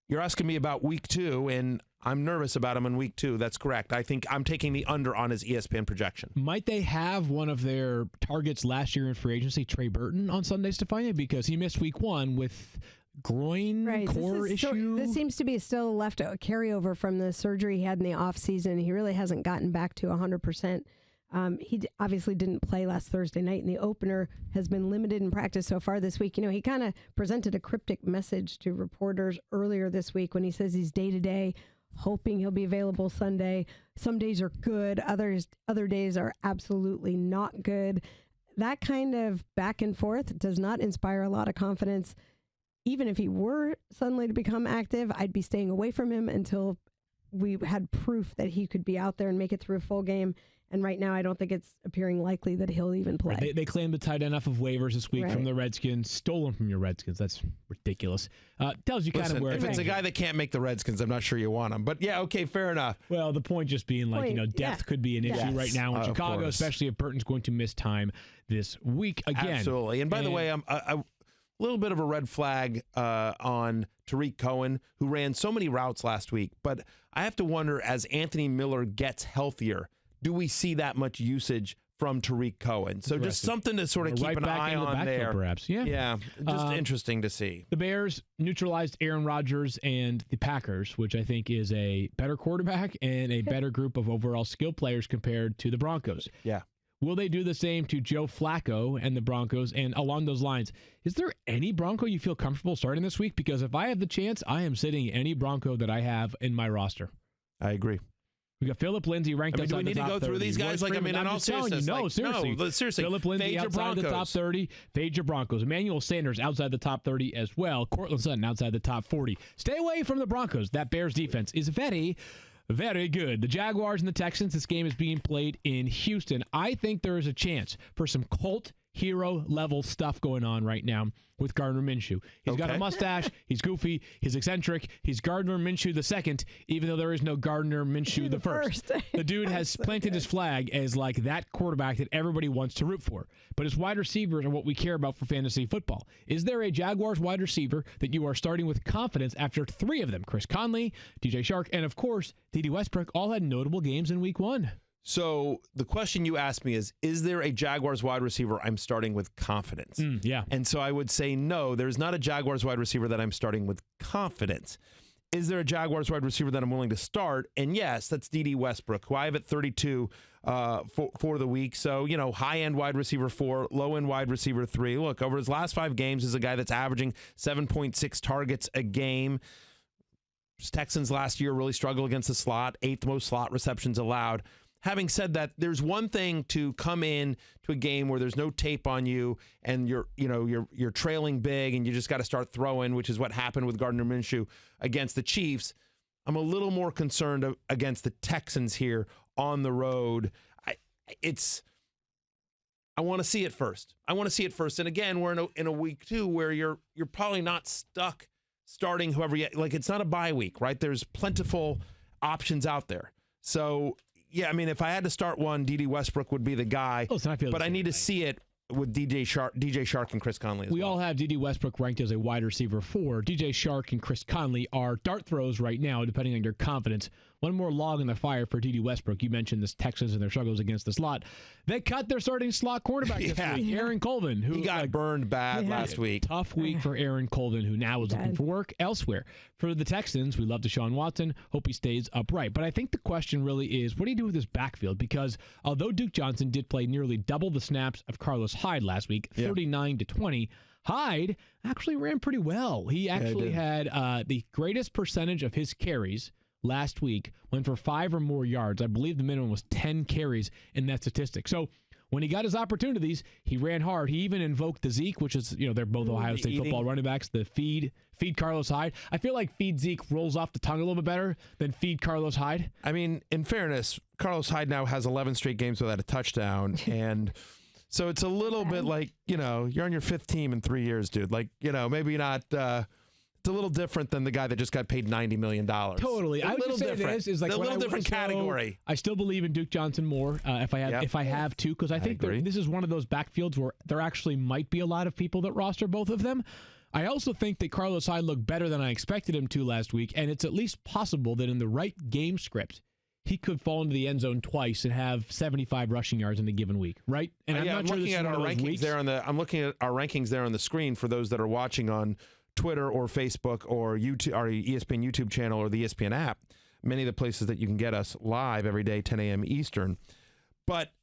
You're asking me about week 2, and I'm nervous about him in week 2. That's correct. I think I'm taking the under on his ESPN projection. Might they have one of their targets last year in free agency, Trey Burton, on Sunday, Stephania? Because he missed week 1 with groin core issue. This seems to be still left a carryover from the surgery he had in the offseason. He really hasn't gotten back to 100%. He obviously didn't play last Thursday night in the opener, has been limited in practice so far this week. He kind of presented a cryptic message to reporters earlier this week when he says he's day-to-day, hoping he'll be available Sunday. Some days are good, other days are absolutely not good. That kind of back and forth does not inspire a lot of confidence. Even if he were suddenly to become active, I'd be staying away from him until we had proof that he could be out there and make it through a full game. And right now, I don't think it's appearing likely that he'll even play. Right. They claimed the tight end off of waivers this week from the Redskins, stolen from your Redskins. That's ridiculous. Tells you kind of where. If it's a guy that can't make the Redskins, I'm not sure you want him. But yeah, okay, fair enough. Well, the point just being depth could be an issue right now in Chicago, especially if Burton's going to miss time this week again. Absolutely. And by the way, a little bit of a red flag on Tariq Cohen, who ran so many routes last week. But I have to wonder, as Anthony Miller gets healthier, do we see that much usage from Tariq Cohen? So just something to sort of keep an eye on there. Perhaps. Yeah, just interesting to see. The Bears neutralized Aaron Rodgers and the Packers, which I think is a better quarterback and a better group of overall skill players compared to the Broncos. Yeah. Will they do the same to Joe Flacco and the Broncos? And along those lines, is there any Bronco you feel comfortable starting this week? Because if I have the chance, I am sitting any Bronco that I have in my roster. I agree. We got Phillip Lindsay ranked outside the top 30. Do we need to go through these guys? In all seriousness. Seriously. Phillip Lindsay outside the top 30. Fade your Broncos. Emmanuel Sanders outside the top 30 as well. Cortland Sutton outside the top 40. Stay away from the Broncos. That Bears defense is very, very good. The Jaguars and the Texans, this game is being played in Houston. I think there is a chance for some cult hero level stuff going on right now with Gardner Minshew. He's got a mustache. He's goofy. He's eccentric. He's Gardner Minshew the second, even though there is no Gardner Minshew the first. The dude has planted his flag as that quarterback that everybody wants to root for. But his wide receivers are what we care about for fantasy football. Is there a Jaguars wide receiver that you are starting with confidence after 3 of them? Chris Conley, DJ Shark, and of course, Dede Westbrook all had notable games in week 1. So the question you asked me is there a Jaguars wide receiver I'm starting with confidence? Yeah. And so I would say no, there's not a Jaguars wide receiver that I'm starting with confidence. Is there a Jaguars wide receiver that I'm willing to start? And yes, that's Dede Westbrook, who I have at 32 for the week. So, high-end wide receiver 4, low-end wide receiver 3. Look, over his last 5 games, is a guy that's averaging 7.6 targets a game. Texans last year really struggled against the slot, 8th most slot receptions allowed. Having said that, there's one thing to come in to a game where there's no tape on you and you're trailing big and you just got to start throwing, which is what happened with Gardner Minshew against the Chiefs. I'm a little more concerned against the Texans here on the road. I want to see it first. And again, we're in a week 2 where you're probably not stuck starting whoever you like. It's not a bye week, right? There's plentiful options out there. So yeah, I mean, if I had to start one, Dede Westbrook would be the guy. Oh, so I feel but I need to see it with DJ Shark and Chris Conley as We well. all have Dede Westbrook ranked as a wide receiver 4. DJ Shark and Chris Conley are dart throws right now, depending on your confidence. One more log in the fire for Dede Westbrook. You mentioned the Texans and their struggles against the slot. They cut their starting slot cornerback this week, Aaron Colvin, who He got burned bad last week. Tough week for Aaron Colvin, who now is looking for work elsewhere. For the Texans, we love DeSean Watson. Hope he stays upright. But I think the question really is, what do you do with his backfield? Because although Duke Johnson did play nearly double the snaps of Carlos Hyde last week, 39-20, Hyde actually ran pretty well. He actually had the greatest percentage of his carries last week, went for 5 or more yards. I believe the minimum was 10 carries in that statistic. So when he got his opportunities, he ran hard. He even invoked the Zeke, which is, they're both Ohio State football running backs, the feed Carlos Hyde. I feel like feed Zeke rolls off the tongue a little bit better than feed Carlos Hyde. I mean, in fairness, Carlos Hyde now has 11 straight games without a touchdown. And so it's a little bit like, you're on your 5th team in 3 years, dude. Like, maybe not. It's a little different than the guy that just got paid $90 million. Totally. A I would little say different. this is like a little different category. I still believe in Duke Johnson more if I have to, because I think this is one of those backfields where there actually might be a lot of people that roster both of them. I also think that Carlos Hyde looked better than I expected him to last week, and it's at least possible that in the right game script, he could fall into the end zone twice and have 75 rushing yards in a given week, right? And I'm not sure looking at our rankings there I'm looking at our rankings there on the screen for those that are watching on Twitter or Facebook or YouTube, our ESPN YouTube channel or the ESPN app. Many of the places that you can get us live every day, 10 a.m. Eastern. But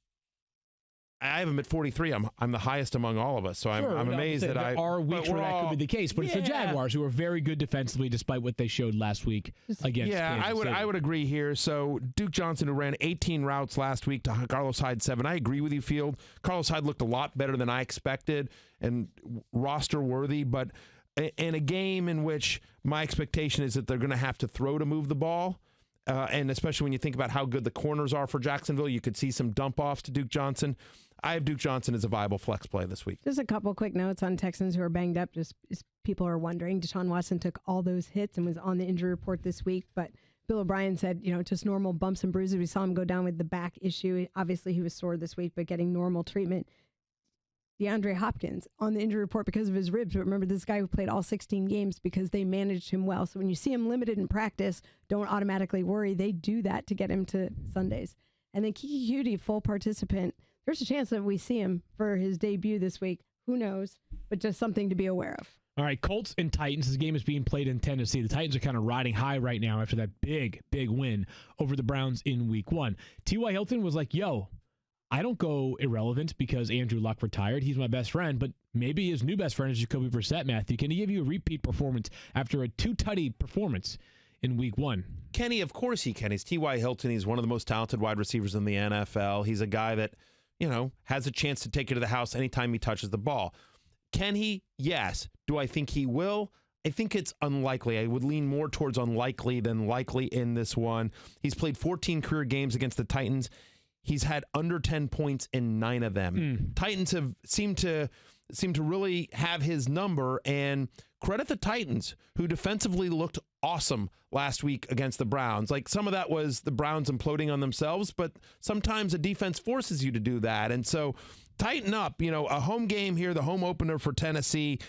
I have him at 43. I'm the highest among all of us, so I'm amazed that there are weeks where that could be the case. But it's the Jaguars who are very good defensively, despite what they showed last week against Kansas City. I would agree here. So Duke Johnson, who ran 18 routes last week to Carlos Hyde 7. I agree with you, Field. Carlos Hyde looked a lot better than I expected and roster worthy, but in a game in which my expectation is that they're going to have to throw to move the ball, and especially when you think about how good the corners are for Jacksonville, you could see some dump-offs to Duke Johnson. I have Duke Johnson as a viable flex play this week. Just a couple quick notes on Texans who are banged up, just as people are wondering. DeSean Watson took all those hits and was on the injury report this week, but Bill O'Brien said, just normal bumps and bruises. We saw him go down with the back issue. Obviously, he was sore this week, but getting normal treatment. DeAndre Hopkins on the injury report because of his ribs. But remember, this guy who played all 16 games because they managed him well. So when you see him limited in practice, don't automatically worry. They do that to get him to Sundays. And then Kiki Cutie, full participant. There's a chance that we see him for his debut this week. Who knows? But just something to be aware of. All right, Colts and Titans. This game is being played in Tennessee. The Titans are kind of riding high right now after that big win over the Browns in Week 1. T.Y. Hilton was like, I don't go irrelevant because Andrew Luck retired. He's my best friend, but maybe his new best friend is Jacoby Brissett, Matthew. Can he give you a repeat performance after a 2-tutty performance in Week 1? Kenny, of course he can. He's T.Y. Hilton. He's one of the most talented wide receivers in the NFL. He's a guy that, has a chance to take it to the house anytime he touches the ball. Can he? Yes. Do I think he will? I think it's unlikely. I would lean more towards unlikely than likely in this one. He's played 14 career games against the Titans. He's had under 10 points in 9 of them. Titans have seemed to really have his number, and credit the Titans, who defensively looked awesome last week against the Browns. Like, some of that was the Browns imploding on themselves, but sometimes a defense forces you to do that. And so tighten up. A home game here, the home opener for Tennessee.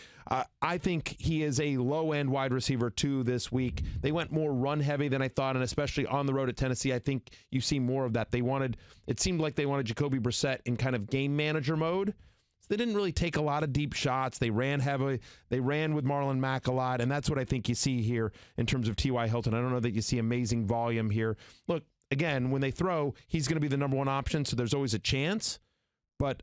I think he is a low-end wide receiver, too, this week. They went more run-heavy than I thought, and especially on the road at Tennessee, I think you see more of that. It seemed like they wanted Jacoby Brissett in kind of game manager mode. So they didn't really take a lot of deep shots. They ran heavily. They ran with Marlon Mack a lot, and that's what I think you see here in terms of T.Y. Hilton. I don't know that you see amazing volume here. Look, again, when they throw, he's going to be the number one option, so there's always a chance. But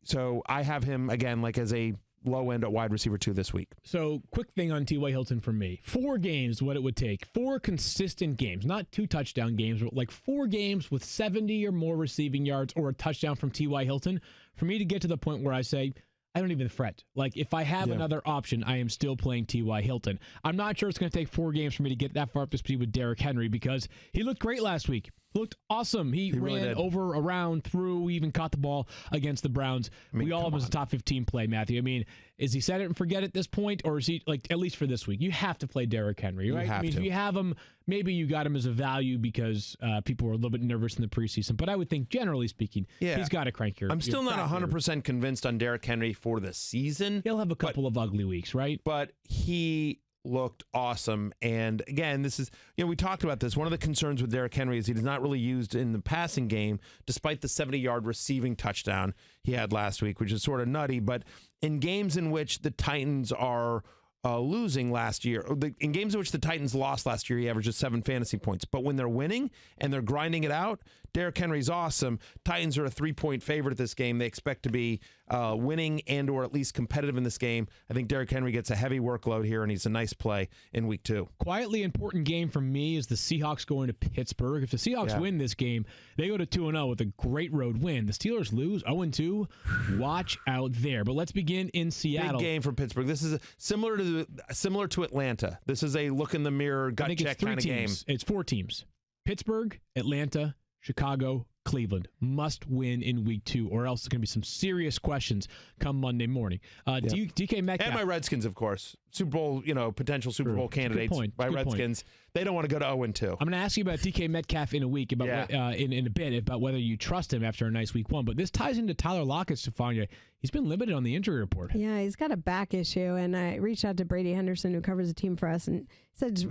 so I have him, again, like as a low end at wide receiver 2 this week. So quick thing on T.Y. Hilton for me. 4 games, what it would take. 4 consistent games, not 2 touchdown games, but like 4 games with 70 or more receiving yards or a touchdown from T.Y. Hilton for me to get to the point where I say, I don't even fret. Like, if I have another option, I am still playing T.Y. Hilton. I'm not sure it's going to take 4 games for me to get that far up to speed with Derrick Henry because he looked great last week. looked awesome. He really ran did. over, around, through, even caught the ball against the Browns. We all have him as a top 15 play, Matthew. I mean, is he set it and forget at this point, or is he, like, at least for this week, you have to play Derrick Henry, right? have I mean, to. if you have him, maybe you got him as a value because people were a little bit nervous in the preseason. But I would think, generally speaking, he's got to crank your. I'm still not your 100% convinced on Derrick Henry for the season. He'll have a couple of ugly weeks, right? But he looked awesome. And again, this is, we talked about this. One of the concerns with Derrick Henry is he is not really used in the passing game, despite the 70-yard receiving touchdown he had last week, which is sort of nutty. But in games in which the Titans are losing last year, in games in which the Titans lost last year, he averages 7 fantasy points. But when they're winning and they're grinding it out, Derrick Henry's awesome. Titans are a 3-point favorite at this game. They expect to be winning and or at least competitive in this game. I think Derrick Henry gets a heavy workload here, and he's a nice play in week 2. Quietly important game for me is the Seahawks going to Pittsburgh. If the Seahawks win this game, they go to 2-0 with a great road win. The Steelers lose 0-2. Watch out there. But let's begin in Seattle. Big game for Pittsburgh. This is similar to Atlanta. This is a look in the mirror, gut check kind of game. It's 4 teams. Pittsburgh, Atlanta, Chicago, Cleveland must win in week 2, or else there's going to be some serious questions come Monday morning. DK Metcalf. And my Redskins, of course. Super Bowl, potential Super Bowl candidates. My Redskins. They don't want to go to 0-2. I'm going to ask you about DK Metcalf in a week, about in a bit, about whether you trust him after a nice week 1. But this ties into Tyler Lockett, Stephania. He's been limited on the injury report. Yeah, he's got a back issue, and I reached out to Brady Henderson, who covers the team for us, and said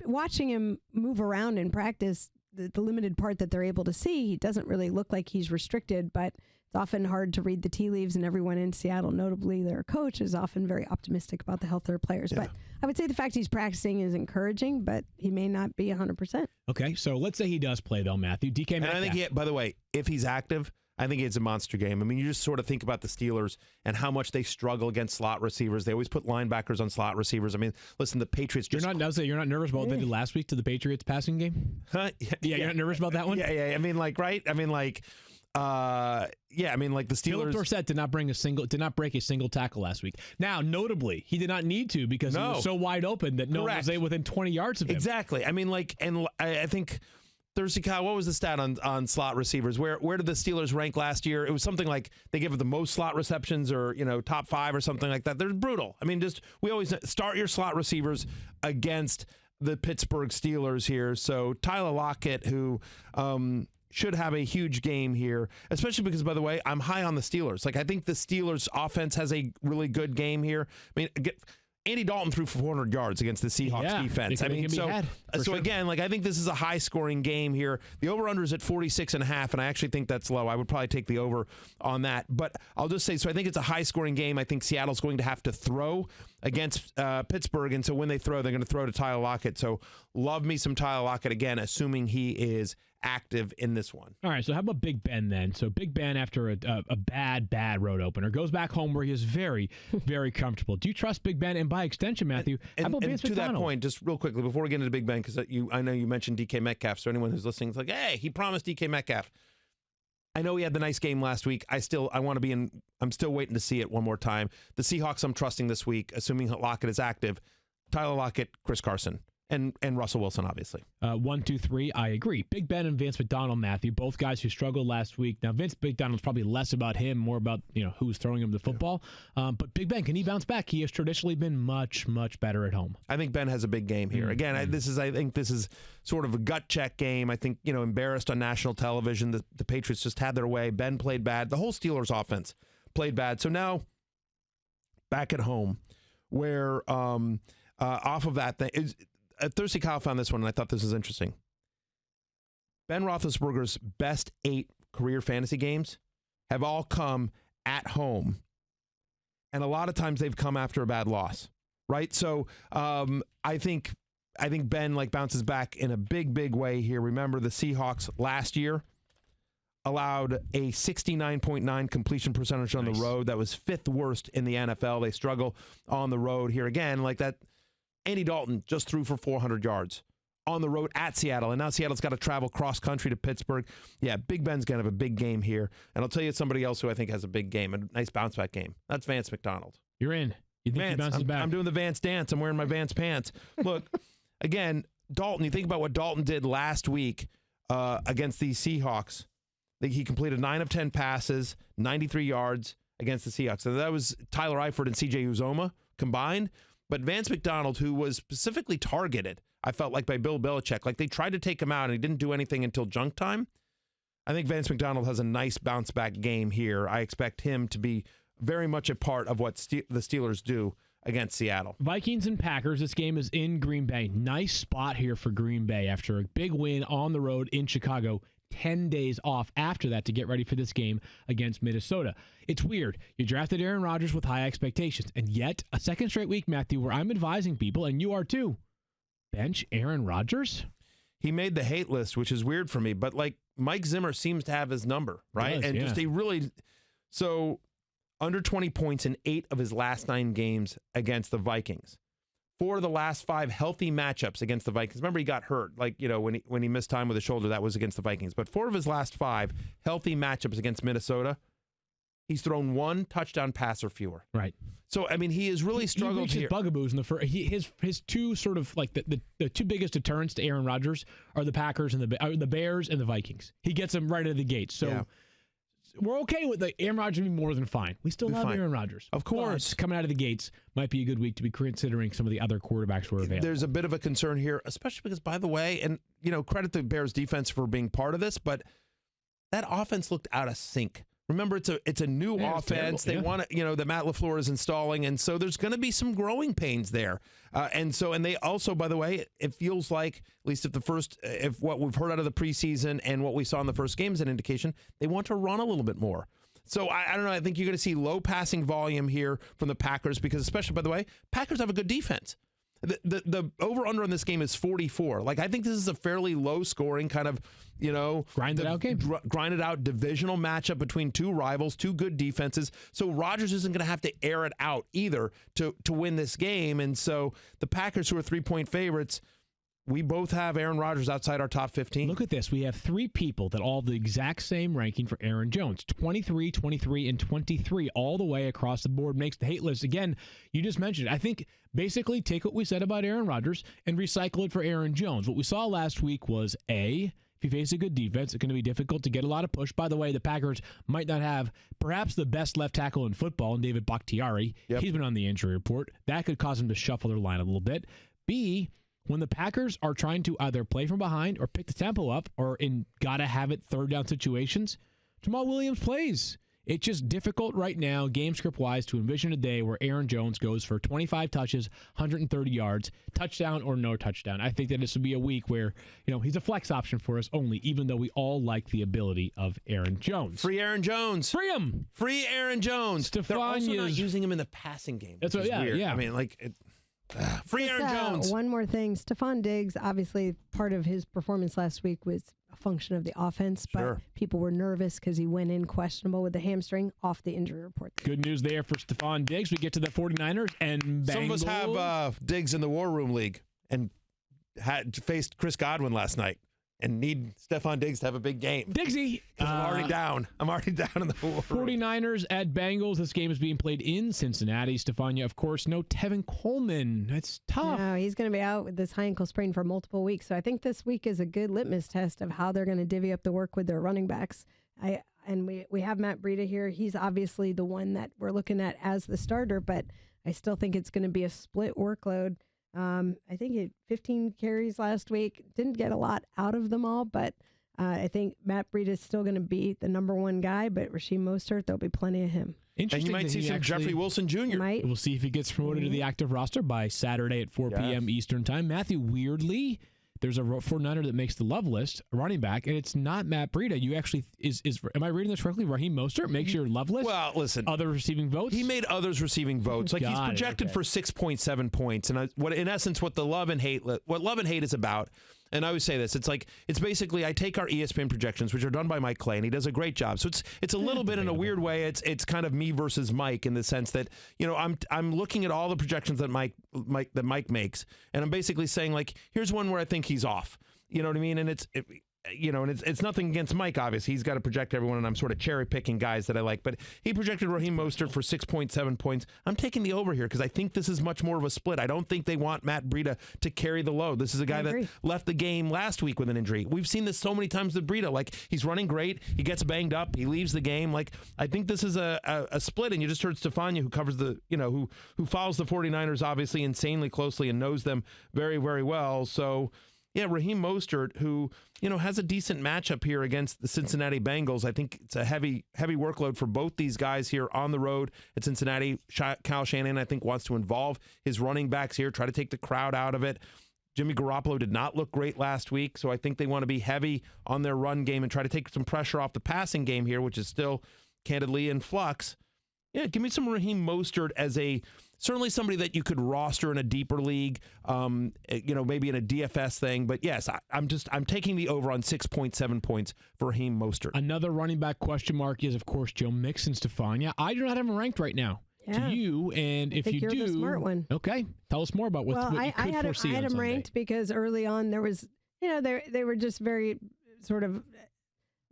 watching him move around in practice, the limited part that they're able to see, he doesn't really look like he's restricted, but it's often hard to read the tea leaves, and everyone in Seattle, notably their coach, is often very optimistic about the health of their players. But I would say the fact he's practicing is encouraging, but he may not be 100%. Okay, so let's say he does play, though, Matthew. DK Metcalf. And I think, by the way, if he's active, I think it's a monster game. I mean, you just sort of think about the Steelers and how much they struggle against slot receivers. They always put linebackers on slot receivers. I mean, listen, the Patriots just... You're not nervous about what they did last week to the Patriots passing game? Huh? Yeah, you're not nervous about that one? Yeah. I mean, right? I mean, the Steelers... Philip Dorsett did not break a single tackle last week. Now, notably, he did not need to because he was so wide open that no one was within 20 yards of him. Exactly. I mean, and I think... Thursday, Kyle, what was the stat on slot receivers? Where did the Steelers rank last year? It was something like they give it the most slot receptions, or top 5 or something like that. They're brutal. I mean, we always start your slot receivers against the Pittsburgh Steelers here. So Tyler Lockett, who should have a huge game here, especially because, by the way, I'm high on the Steelers. Like, I think the Steelers offense has a really good game here. I mean, Andy Dalton threw for 400 yards against the Seahawks defense. I mean, again, I think this is a high-scoring game here. The over-under is at 46.5, and I actually think that's low. I would probably take the over on that. But I'll just say, so I think it's a high-scoring game. I think Seattle's going to have to throw against Pittsburgh, and so when they throw, they're going to throw to Tyler Lockett. So love me some Tyler Lockett, again, assuming he is active in this one. All right, so how about Big Ben then? So Big Ben, after a bad road opener, goes back home where he is very, very comfortable. Do you trust Big Ben? And by extension, Matthew, how about Vance McDonald? That point, just real quickly, before we get into Big Ben, because I know you mentioned DK Metcalf, so anyone who's listening is like, hey, he promised DK Metcalf. I know he had the nice game last week. I'm still waiting to see it one more time. The Seahawks I'm trusting this week, assuming Lockett is active. Tyler Lockett, Chris Carson. And Russell Wilson, obviously. 1, 2, 3, I agree. Big Ben and Vance McDonald, Matthew, both guys who struggled last week. Now, Vance McDonald's probably less about him, more about who's throwing him the football. But Big Ben, can he bounce back? He has traditionally been much, much better at home. I think Ben has a big game here. Again, I think this is sort of a gut check game. I think, embarrassed on national television. The Patriots just had their way. Ben played bad. The whole Steelers offense played bad. So now, back at home, where off of that thing is... Thursday, Kyle found this one, and I thought this was interesting. Ben Roethlisberger's best 8 career fantasy games have all come at home, and a lot of times they've come after a bad loss, right? So I think Ben bounces back in a big way here. Remember, the Seahawks last year allowed a 69.9 completion percentage on the road. That was 5th worst in the NFL. They struggle on the road here again, like that. Andy Dalton just threw for 400 yards on the road at Seattle, and now Seattle's got to travel cross-country to Pittsburgh. Yeah, Big Ben's going to have a big game here, and I'll tell you somebody else who I think has a big game, a nice bounce-back game. That's Vance McDonald. You're in. You think he bounces back? I'm doing the Vance dance. I'm wearing my Vance pants. Look, again, Dalton, you think about what Dalton did last week against the Seahawks. He completed 9 of 10 passes, 93 yards against the Seahawks. So that was Tyler Eifert and C.J. Uzomah combined. But Vance McDonald, who was specifically targeted, I felt like by Bill Belichick, like they tried to take him out and he didn't do anything until junk time. I think Vance McDonald has a nice bounce back game here. I expect him to be very much a part of what the Steelers do against Seattle. Vikings and Packers. This game is in Green Bay. Nice spot here for Green Bay after a big win on the road in Chicago. 10 days off after that to get ready for this game against Minnesota. It's weird. You drafted Aaron Rodgers with high expectations, and yet a second straight week, Matthew, where I'm advising people, and you are too, bench Aaron Rodgers? He made the hate list, which is weird for me, but like Mike Zimmer seems to have his number, right? So under 20 points in 8 of his last 9 games against the Vikings. 4 of the last 5 healthy matchups against the Vikings. Remember, he got hurt, like, when he missed time with his shoulder, that was against the Vikings. But 4 of his last 5 healthy matchups against Minnesota, he's thrown 1 touchdown pass or fewer. Right. So, I mean, he has really struggled he here. Bugaboos in the first. His two sort of like the two biggest deterrents to Aaron Rodgers are the Packers and the Bears and the Vikings. He gets them right out of the gate. So we're okay with the Aaron Rodgers being more than fine. We still love Aaron Rodgers. Of course. But coming out of the gates might be a good week to be considering some of the other quarterbacks who are available. There's a bit of a concern here, especially because, by the way, and credit the Bears defense for being part of this, but that offense looked out of sync. Remember, it's a new offense. They want to, that Matt LaFleur is installing, and so there's going to be some growing pains there. And they also, by the way, it feels like, at least if what we've heard out of the preseason and what we saw in the first game is an indication, they want to run a little bit more. So I don't know. I think you're going to see low passing volume here from the Packers because, especially, by the way, Packers have a good defense. The over-under on this game is 44. Like, I think this is a fairly low-scoring kind of, grinded out game. Grinded out divisional matchup between two rivals, two good defenses. So Rodgers isn't going to have to air it out either to win this game. And so the Packers, who are 3-point favorites, we both have Aaron Rodgers outside our top 15. Look at this. We have 3 people that all have the exact same ranking for Aaron Jones. 23, 23, and 23 all the way across the board. Makes the hate list. Again, you just mentioned it. I think basically take what we said about Aaron Rodgers and recycle it for Aaron Jones. What we saw last week was if you face a good defense, it's going to be difficult to get a lot of push. By the way, the Packers might not have perhaps the best left tackle in football in David Bakhtiari. Yep. He's been on the injury report. That could cause him to shuffle their line a little bit. B, when the Packers are trying to either play from behind or pick the tempo up or in gotta-have-it third-down situations, Jamal Williams plays. It's just difficult right now, game script-wise, to envision a day where Aaron Jones goes for 25 touches, 130 yards, touchdown or no touchdown. I think that this would be a week where, he's a flex option for us only, even though we all like the ability of Aaron Jones. Free Aaron Jones. Free him. Free Aaron Jones. They're also not using him in the passing game. That's what, weird. Yeah. I mean, free Aaron Jones. One more thing. Stephon Diggs, obviously part of his performance last week was a function of the offense, but people were nervous because he went in questionable with the hamstring off the injury report. Good news there for Stephon Diggs. We get to the 49ers and Bengals. Some of us have Diggs in the War Room League and faced Chris Godwin last night and need Stephon Diggs to have a big game. Diggsy! I'm already down. I'm already down in the War Room. 49ers at Bengals. This game is being played in Cincinnati. Stephania, of course, no Tevin Coleman. That's tough. No, he's going to be out with this high ankle sprain for multiple weeks. So I think this week is a good litmus test of how they're going to divvy up the work with their running backs. We have Matt Breida here. He's obviously the one that we're looking at as the starter, but I still think it's going to be a split workload. I think he had 15 carries last week. Didn't get a lot out of them all, but I think Matt Breida is still going to be the number one guy, but Raheem Mostert, there'll be plenty of him. And you might see some Jeffrey Wilson Jr. We'll see if he gets promoted to the active roster by Saturday at 4 p.m. Eastern time. Matthew, weirdly, there's a 49er that makes the love list, a running back, and it's not Matt Breida. You actually, am I reading this correctly? Raheem Mostert makes your love list? Well, listen. Other receiving votes? He made others receiving votes. Like, he's projected for 6.7 points. And in essence, what love and hate is about, and I always say this, it's basically, I take our ESPN projections, which are done by Mike Clay, and he does a great job. So it's a little bit in a weird way. It's kind of me versus Mike in the sense that, I'm looking at all the projections that Mike makes, and I'm basically saying, like, here's one where I think he's off. You know what I mean? And and it's nothing against Mike, obviously. He's got to project everyone, and I'm sort of cherry-picking guys that I like. But he projected Raheem Mostert for 6.7 points. I'm taking the over here because I think this is much more of a split. I don't think they want Matt Breida to carry the load. This is a guy that left the game last week with an injury. We've seen this so many times with Breida. Like, he's running great. He gets banged up. He leaves the game. Like, I think this is a split, and you just heard Stephania, who covers who follows the 49ers, obviously, insanely closely and knows them very, very well. So, yeah, Raheem Mostert, who, has a decent matchup here against the Cincinnati Bengals. I think it's a heavy workload for both these guys here on the road at Cincinnati. Kyle Shanahan, I think, wants to involve his running backs here, try to take the crowd out of it. Jimmy Garoppolo did not look great last week, so I think they want to be heavy on their run game and try to take some pressure off the passing game here, which is still candidly in flux. Yeah, give me some Raheem Mostert as certainly somebody that you could roster in a deeper league, maybe in a DFS thing. But yes, I'm taking the over on 6.7 points for Raheem Mostert. Another running back question mark is, of course, Joe Mixon, Stephania. I do not have him ranked right now. Yeah. Do you? And if you you're do, the smart one. Okay, tell us more about what you could foresee. I had on him Sunday. ranked because early on there was, they were just very sort of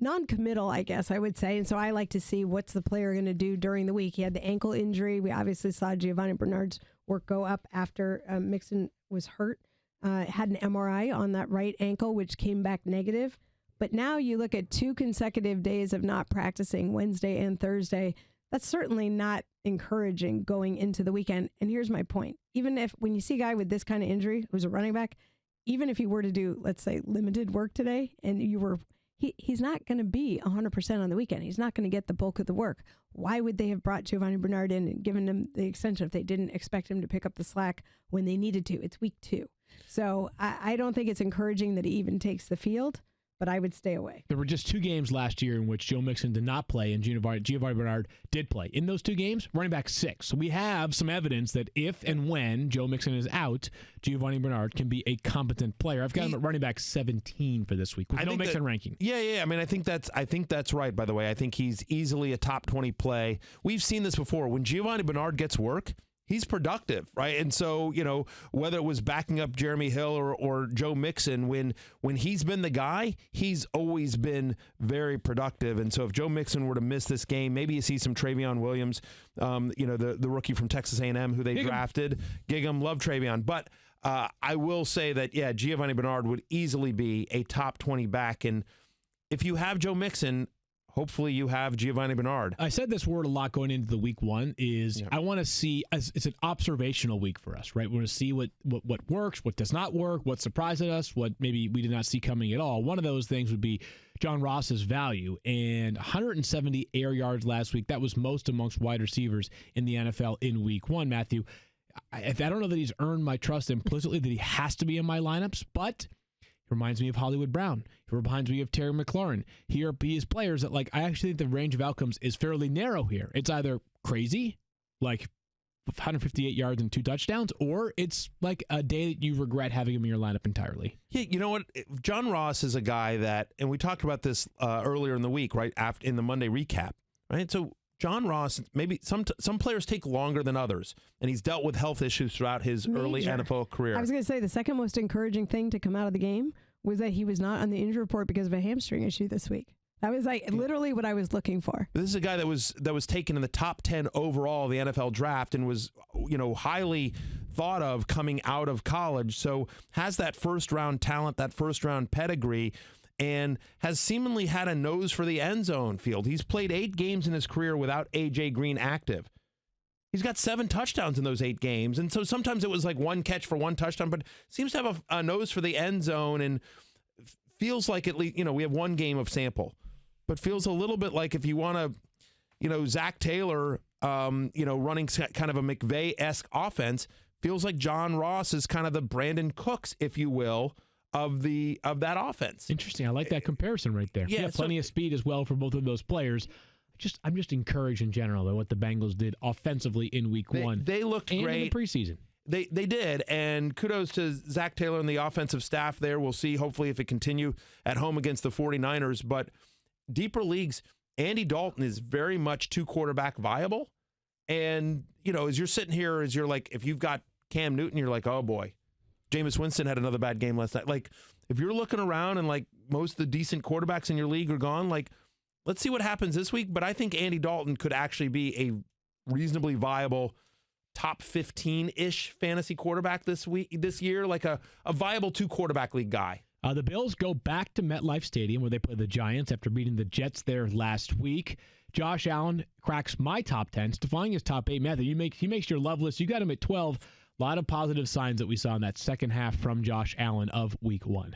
non-committal, I guess I would say. And so I like to see what's the player going to do during the week. He had the ankle injury. We obviously saw Giovanni Bernard's work go up after Mixon was hurt. Had an MRI on that right ankle, which came back negative. But now you look at 2 consecutive days of not practicing, Wednesday and Thursday. That's certainly not encouraging going into the weekend. And here's my point. Even if when you see a guy with this kind of injury who's a running back, even if he were to do, let's say, limited work today, and he's not going to be 100% on the weekend. He's not going to get the bulk of the work. Why would they have brought Giovanni Bernard in and given him the extension if they didn't expect him to pick up the slack when they needed to? It's week 2. So I don't think it's encouraging that he even takes the field, but I would stay away. There were just 2 games last year in which Joe Mixon did not play and Giovanni Bernard did play. In those 2 games, running back 6. So we have some evidence that if and when Joe Mixon is out, Giovanni Bernard can be a competent player. I've got him at running back 17 for this week with no Mixon ranking. Yeah. I mean, I think that's right, by the way. I think he's easily a top 20 play. We've seen this before. When Giovanni Bernard gets work, he's productive, right? And so, whether it was backing up Jeremy Hill or Joe Mixon, when he's been the guy, he's always been very productive. And so if Joe Mixon were to miss this game, maybe you see some Kerryon Williams, the rookie from Texas A&M who they drafted. Gig'em, love Kerryon. But I will say that, yeah, Giovanni Bernard would easily be a top 20 back. And if you have Joe Mixon, hopefully you have Giovanni Bernard. I said this word a lot going into the week 1 is I want to see, it's an observational week for us, right? We want to see what works, what does not work, what surprised us, what maybe we did not see coming at all. One of those things would be John Ross's value, and 170 air yards last week. That was most amongst wide receivers in the NFL in week 1, Matthew. I don't know that he's earned my trust implicitly that he has to be in my lineups, but reminds me of Hollywood Brown. He reminds me of Terry McLaurin. Here, he is players that, I actually think the range of outcomes is fairly narrow here. It's either crazy, like 158 yards and 2 touchdowns, or it's like a day that you regret having him in your lineup entirely. Yeah, you know what? John Ross is a guy that, and we talked about this earlier in the week, right, after in the Monday recap, right? So John Ross, maybe some players take longer than others, and he's dealt with health issues throughout his early NFL career. I was going to say the second most encouraging thing to come out of the game was that he was not on the injury report because of a hamstring issue this week. That was literally what I was looking for. This is a guy that was taken in the top 10 overall of the NFL draft and was, highly thought of coming out of college. So has that first round talent, that first round pedigree, and has seemingly had a nose for the end zone field. He's played 8 games in his career without A.J. Green active. He's got 7 touchdowns in those 8 games. And so sometimes it was like 1 catch for 1 touchdown, but seems to have a nose for the end zone and feels like at least, we have 1 game of sample, but feels a little bit like if you want to, Zach Taylor, running kind of a McVay-esque offense, feels like John Ross is kind of the Brandon Cooks, if you will, of that offense. Interesting. I like that comparison right there. Yeah, plenty of speed as well for both of those players. I'm just encouraged in general by what the Bengals did offensively in week 1. They looked and great in the preseason. They did, and kudos to Zach Taylor and the offensive staff there. We'll see, hopefully, if it continue at home against the 49ers. But deeper leagues, Andy Dalton is very much 2-quarterback viable. And, as you're sitting here, if you've got Cam Newton, you're like, oh, boy. Jameis Winston had another bad game last night. Like, if you're looking around and like most of the decent quarterbacks in your league are gone, like, let's see what happens this week. But I think Andy Dalton could actually be a reasonably viable top 15-ish fantasy quarterback this year, like a viable 2-quarterback league guy. The Bills go back to MetLife Stadium where they play the Giants after beating the Jets there last week. Josh Allen cracks my top 10. Stephania's top 8. Matthew, he makes your love list. You got him at 12. A lot of positive signs that we saw in that second half from Josh Allen of Week 1.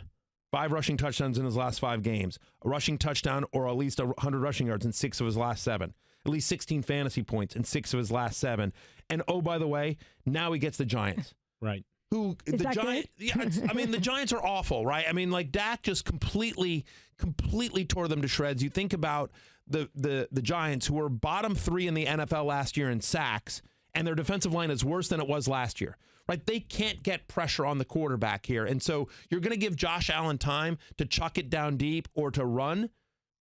5 rushing touchdowns in his last 5 games. A rushing touchdown or at least 100 rushing yards in 6 of his last 7. At least 16 fantasy points in 6 of his last 7. And oh, by the way, now he gets the Giants. Right. Who Is the that Giants? Yeah, I mean, the Giants are awful, right? I mean, like Dak just completely tore them to shreds. You think about the Giants, who were bottom 3 in the NFL last year in sacks, and their defensive line is worse than it was last year, right? They can't get pressure on the quarterback here, and so you're going to give Josh Allen time to chuck it down deep or to run.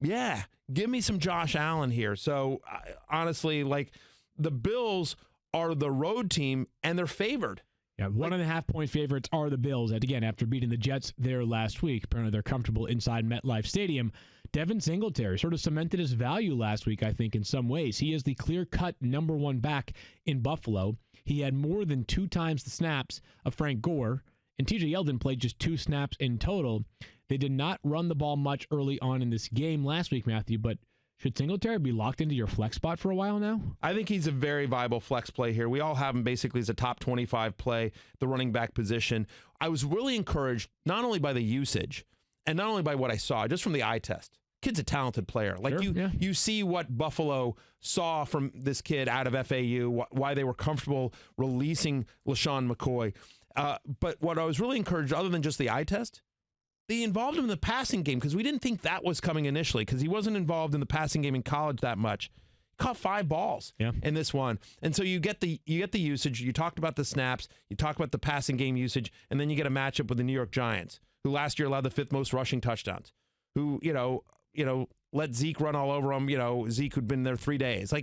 Yeah, give me some Josh Allen here. So honestly, like the Bills are the road team, and they're favored. Yeah, 1.5-point favorites are the Bills. And again, after beating the Jets there last week, apparently they're comfortable inside MetLife Stadium. Devin Singletary sort of cemented his value last week, I think, in some ways. He is the clear-cut number 1 back in Buffalo. He had more than 2 times the snaps of Frank Gore, and TJ Yeldon played just 2 snaps in total. They did not run the ball much early on in this game last week, Matthew, but should Singletary be locked into your flex spot for a while now? I think he's a very viable flex play here. We all have him basically as a top 25 play, the running back position. I was really encouraged not only by the usage and not only by what I saw, just from the eye test. Kid's a talented player. Like Sure, you see what Buffalo saw from this kid out of FAU, why they were comfortable releasing LaShawn McCoy. But what I was really encouraged, other than just the eye test, they involved him in the passing game because we didn't think that was coming initially because he wasn't involved in the passing game in college that much. He caught 5 balls in this one. And so you get the usage. You talked about the snaps. You talk about the passing game usage. And then you get a matchup with the New York Giants, who last year allowed the 5th most rushing touchdowns, who, let Zeke run all over him. Zeke who'd been there 3 days.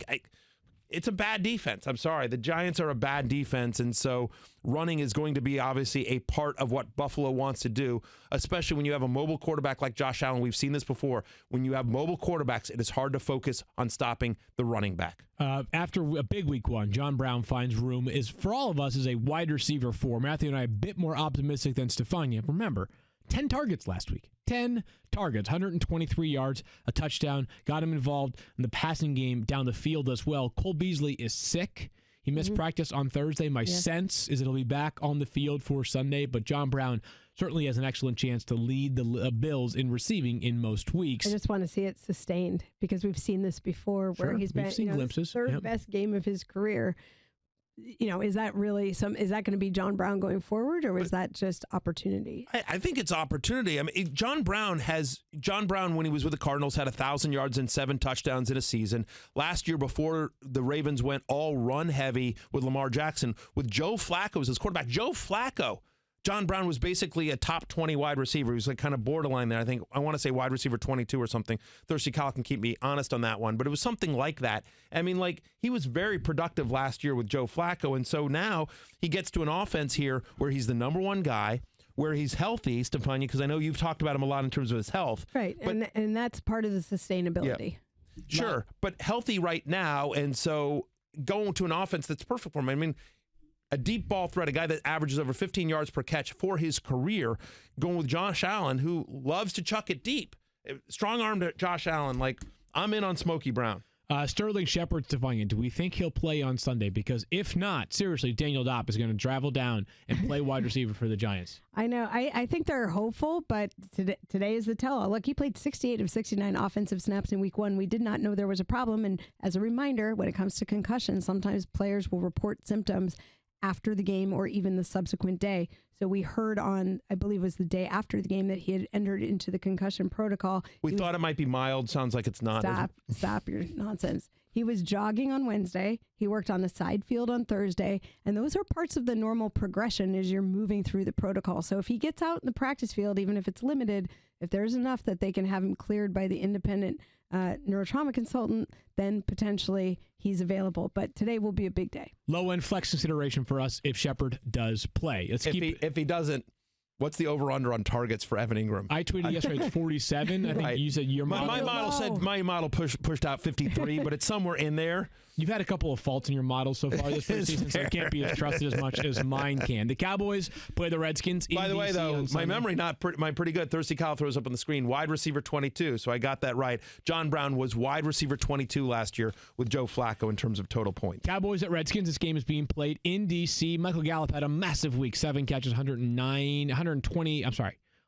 It's a bad defense. I'm sorry. The Giants are a bad defense, and so running is going to be obviously a part of what Buffalo wants to do, especially when you have a mobile quarterback like Josh Allen. We've seen this before. When you have mobile quarterbacks, it is hard to focus on stopping the running back. After a big Week 1, John Brown finds room for all of us as a wide receiver 4. Matthew and I are a bit more optimistic than Stephania. Remember, 10 targets last week. 10 targets, 123 yards, a touchdown, got him involved in the passing game down the field as well. Cole Beasley is sick. He missed practice on Thursday. My sense is it'll be back on the field for Sunday, but John Brown certainly has an excellent chance to lead the Bills in receiving in most weeks. I just want to see it sustained because we've seen this before where he's been glimpses. Third best game of his career. Is that really is that going to be John Brown going forward, or is that just opportunity? I think it's opportunity. I mean, John Brown, when he was with the Cardinals, had 1,000 yards and 7 touchdowns in a season. Last year, before the Ravens went all run heavy with Lamar Jackson, with Joe Flacco as his quarterback. Joe Flacco, John Brown was basically a top 20 wide receiver. He was like kind of borderline there. I want to say wide receiver 22 or something. Thirsty Kyle can keep me honest on that one, but it was something like that. I mean, like, he was very productive last year with Joe Flacco, and so now he gets to an offense here where he's the number 1 guy, where he's healthy, Stephania, because I know you've talked about him a lot in terms of his health. Right, but, and that's part of the sustainability. Yeah, sure, but healthy right now, and so going to an offense that's perfect for him. I mean, a deep ball threat, a guy that averages over 15 yards per catch for his career, going with Josh Allen, who loves to chuck it deep. Strong-armed Josh Allen, like, I'm in on Smokey Brown. Sterling Shepard, Stephania, do we think he'll play on Sunday? Because if not, seriously, Daniel Dopp is going to travel down and play wide receiver for the Giants. I know. I think they're hopeful, but today is the tell-all. Look, he played 68 of 69 offensive snaps in Week 1. We did not know there was a problem, and as a reminder, when it comes to concussion, sometimes players will report symptoms after the game or even the subsequent day. So we heard on, I believe it was the day after the game, that he had entered into the concussion protocol. We thought it might be mild. Sounds like it's not. Stop your nonsense. He was jogging on Wednesday. He worked on the side field on Thursday. And those are parts of the normal progression as you're moving through the protocol. So if he gets out in the practice field, even if it's limited, if there's enough that they can have him cleared by the independent neurotrauma consultant, then potentially he's available. But today will be a big day. Low-end flex consideration for us if Shepard does play. If if he doesn't, what's the over/under on targets for Evan Ingram? I tweeted yesterday it's 47. I think Right. you said your My model. model said my model pushed out 53, but it's somewhere in there. You've had a couple of faults in your model so far this It's season, so it can't be as trusted as much as mine can. The Cowboys play the Redskins in By the way, DC though, on my Sunday. memory mine pretty good. Thirsty Kyle throws up on the screen. Wide receiver 22, so I got that right. John Brown was wide receiver 22 last year with Joe Flacco in terms of total points. Cowboys at Redskins. This game is being played in D.C. Michael Gallup had a massive week. 7 catches,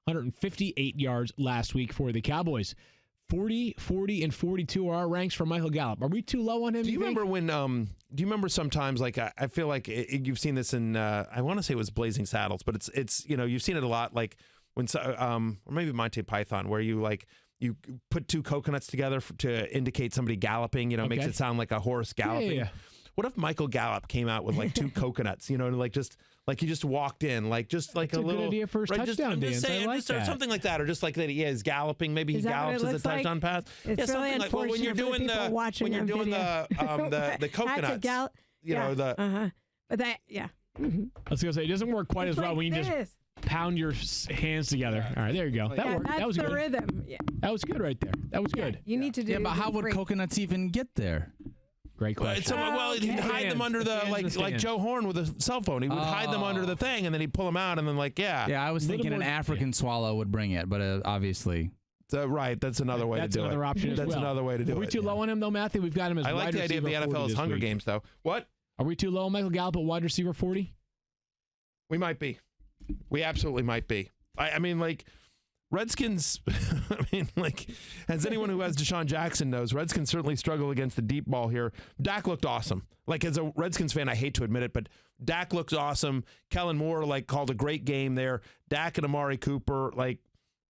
158 yards last week for the Cowboys. 40, 40, and 42 are our ranks for Michael Gallup. Are we too low on him? Do you remember when? Do you remember sometimes like I feel like you've seen this in I want to say it was Blazing Saddles, but it's you've seen it a lot like when or maybe Monty Python where you put two coconuts together to indicate somebody galloping. Makes it sound like a horse galloping. Yeah. What if Michael Gallup came out with like two coconuts? Like he just walked in, just like That's a good little idea for his touchdown dance. I like or that. something like that, or just like that he is galloping. Maybe he Is that what gallops it as a looks like? touchdown pass. It's really something like when you're unfortunate for doing the people watching when you're on doing video. the coconuts. But that, yeah. Mhm. I was going to say, it doesn't work quite It's as well like when you just this. pound your hands together. All right, there you go. That Yeah, worked. that's That was the good. rhythm. Yeah. That was good right there. That was good. You need to do. Yeah, but how would three. coconuts even get there? Great question. He'd Okay. hide them under the Fans in the like stands. Joe Horn with a cell phone. He would hide them under the thing, and then he'd pull them out, and then Yeah, I was Little thinking an more- African swallow would bring it, but obviously. Right. That's another way That's to do another it. option as That's well. another way to do Are we it. too low on him, though, Matthew? We've got him as I like wide the idea of the receiver 40 NFL's this Hunger week. Games, though. What? Are we too low on Michael Gallup at wide receiver 40? We might be. We absolutely might be. I mean, like, Redskins, as anyone who has DeSean Jackson knows, Redskins certainly struggle against the deep ball here. Dak looked awesome. Like, as a Redskins fan, I hate to admit it, but Dak looks awesome. Kellen Moore, called a great game there. Dak and Amari Cooper,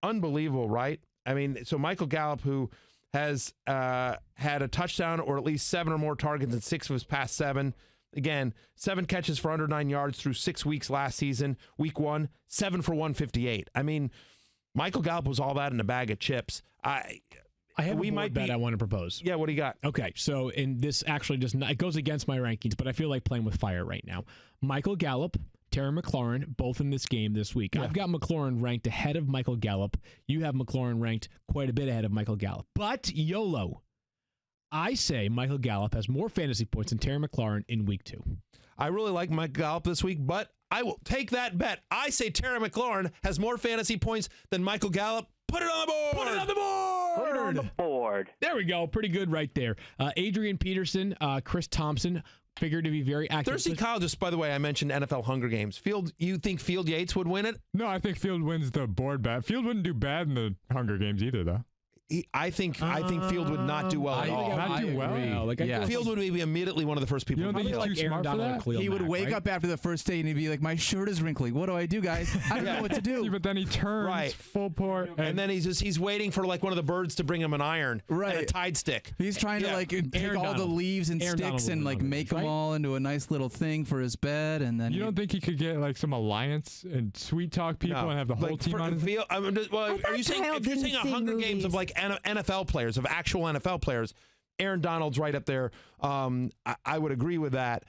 unbelievable, right? I mean, so Michael Gallup, who has had a touchdown or at least 7 or more targets in 6 of his past 7. Again, 7 catches for under 9 yards through 6 weeks last season. Week 1, 7 for 158. I mean, Michael Gallup was all that in a bag of chips. I have We a might board bet be- I want to propose. Yeah, what do you got? Okay, so this actually does not, it goes against my rankings, but I feel like playing with fire right now. Michael Gallup, Terry McLaurin, both in this game this week. Yeah. I've got McLaurin ranked ahead of Michael Gallup. You have McLaurin ranked quite a bit ahead of Michael Gallup. But YOLO, I say Michael Gallup has more fantasy points than Terry McLaurin in week 2. I really like Mike Gallup this week, but I will take that bet. I say Terry McLaurin has more fantasy points than Michael Gallup. Put it on the board. Put it on the board. Put it on the board. There we go. Pretty good right there. Adrian Peterson, Chris Thompson, figured to be very accurate. Thirsty Kyle, just by the way, I mentioned NFL Hunger Games. You think Field Yates would win it? No, I think Field wins the board bet. Field wouldn't do bad in the Hunger Games either, though. I think Field would not do well at all. Not do well. Yeah. Field would be immediately one of the first people. You don't to think be he's killed. too smart for that? He would wake up after the first day and he'd be like, my shirt is wrinkly. What do I do, guys? I don't know what to See, do. but then he turns Right. full port. And then he's waiting for one of the birds to bring him an iron and a Right. Tide stick. He's trying Yeah. to pick Aaron all the Donald. leaves and Aaron sticks Donald and would win make them right? all into a nice little thing for his bed, and then you don't think he could get some alliance and sweet talk people and have the whole team on his Field, are you saying Kyle if you're saying didn't a see Hunger Games of movies. NFL players, of actual NFL players, Aaron Donald's right up there. I would agree with that.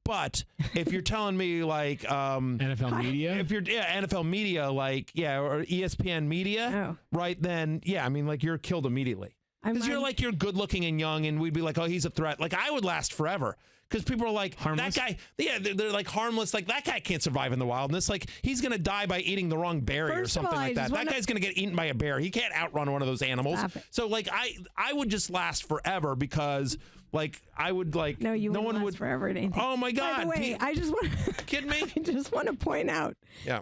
But if you're telling me NFL media. if you're NFL media or ESPN media, right? Then I mean you're killed immediately. Because you're good looking and young, and we'd be like, oh, he's a threat. I would last forever. Because people are like, Harmless? that guy, they're like harmless. That guy can't survive in the wilderness. He's going to die by eating the wrong berry or First of something all, I like that. just That wanna- guy's going to get eaten by a bear. He can't outrun one of those animals. Stop it. So, I would just last forever because, I would, No, you no wouldn't one last would. forever at anything. Oh, my God. By the way, I just want kidding me? I just want to point out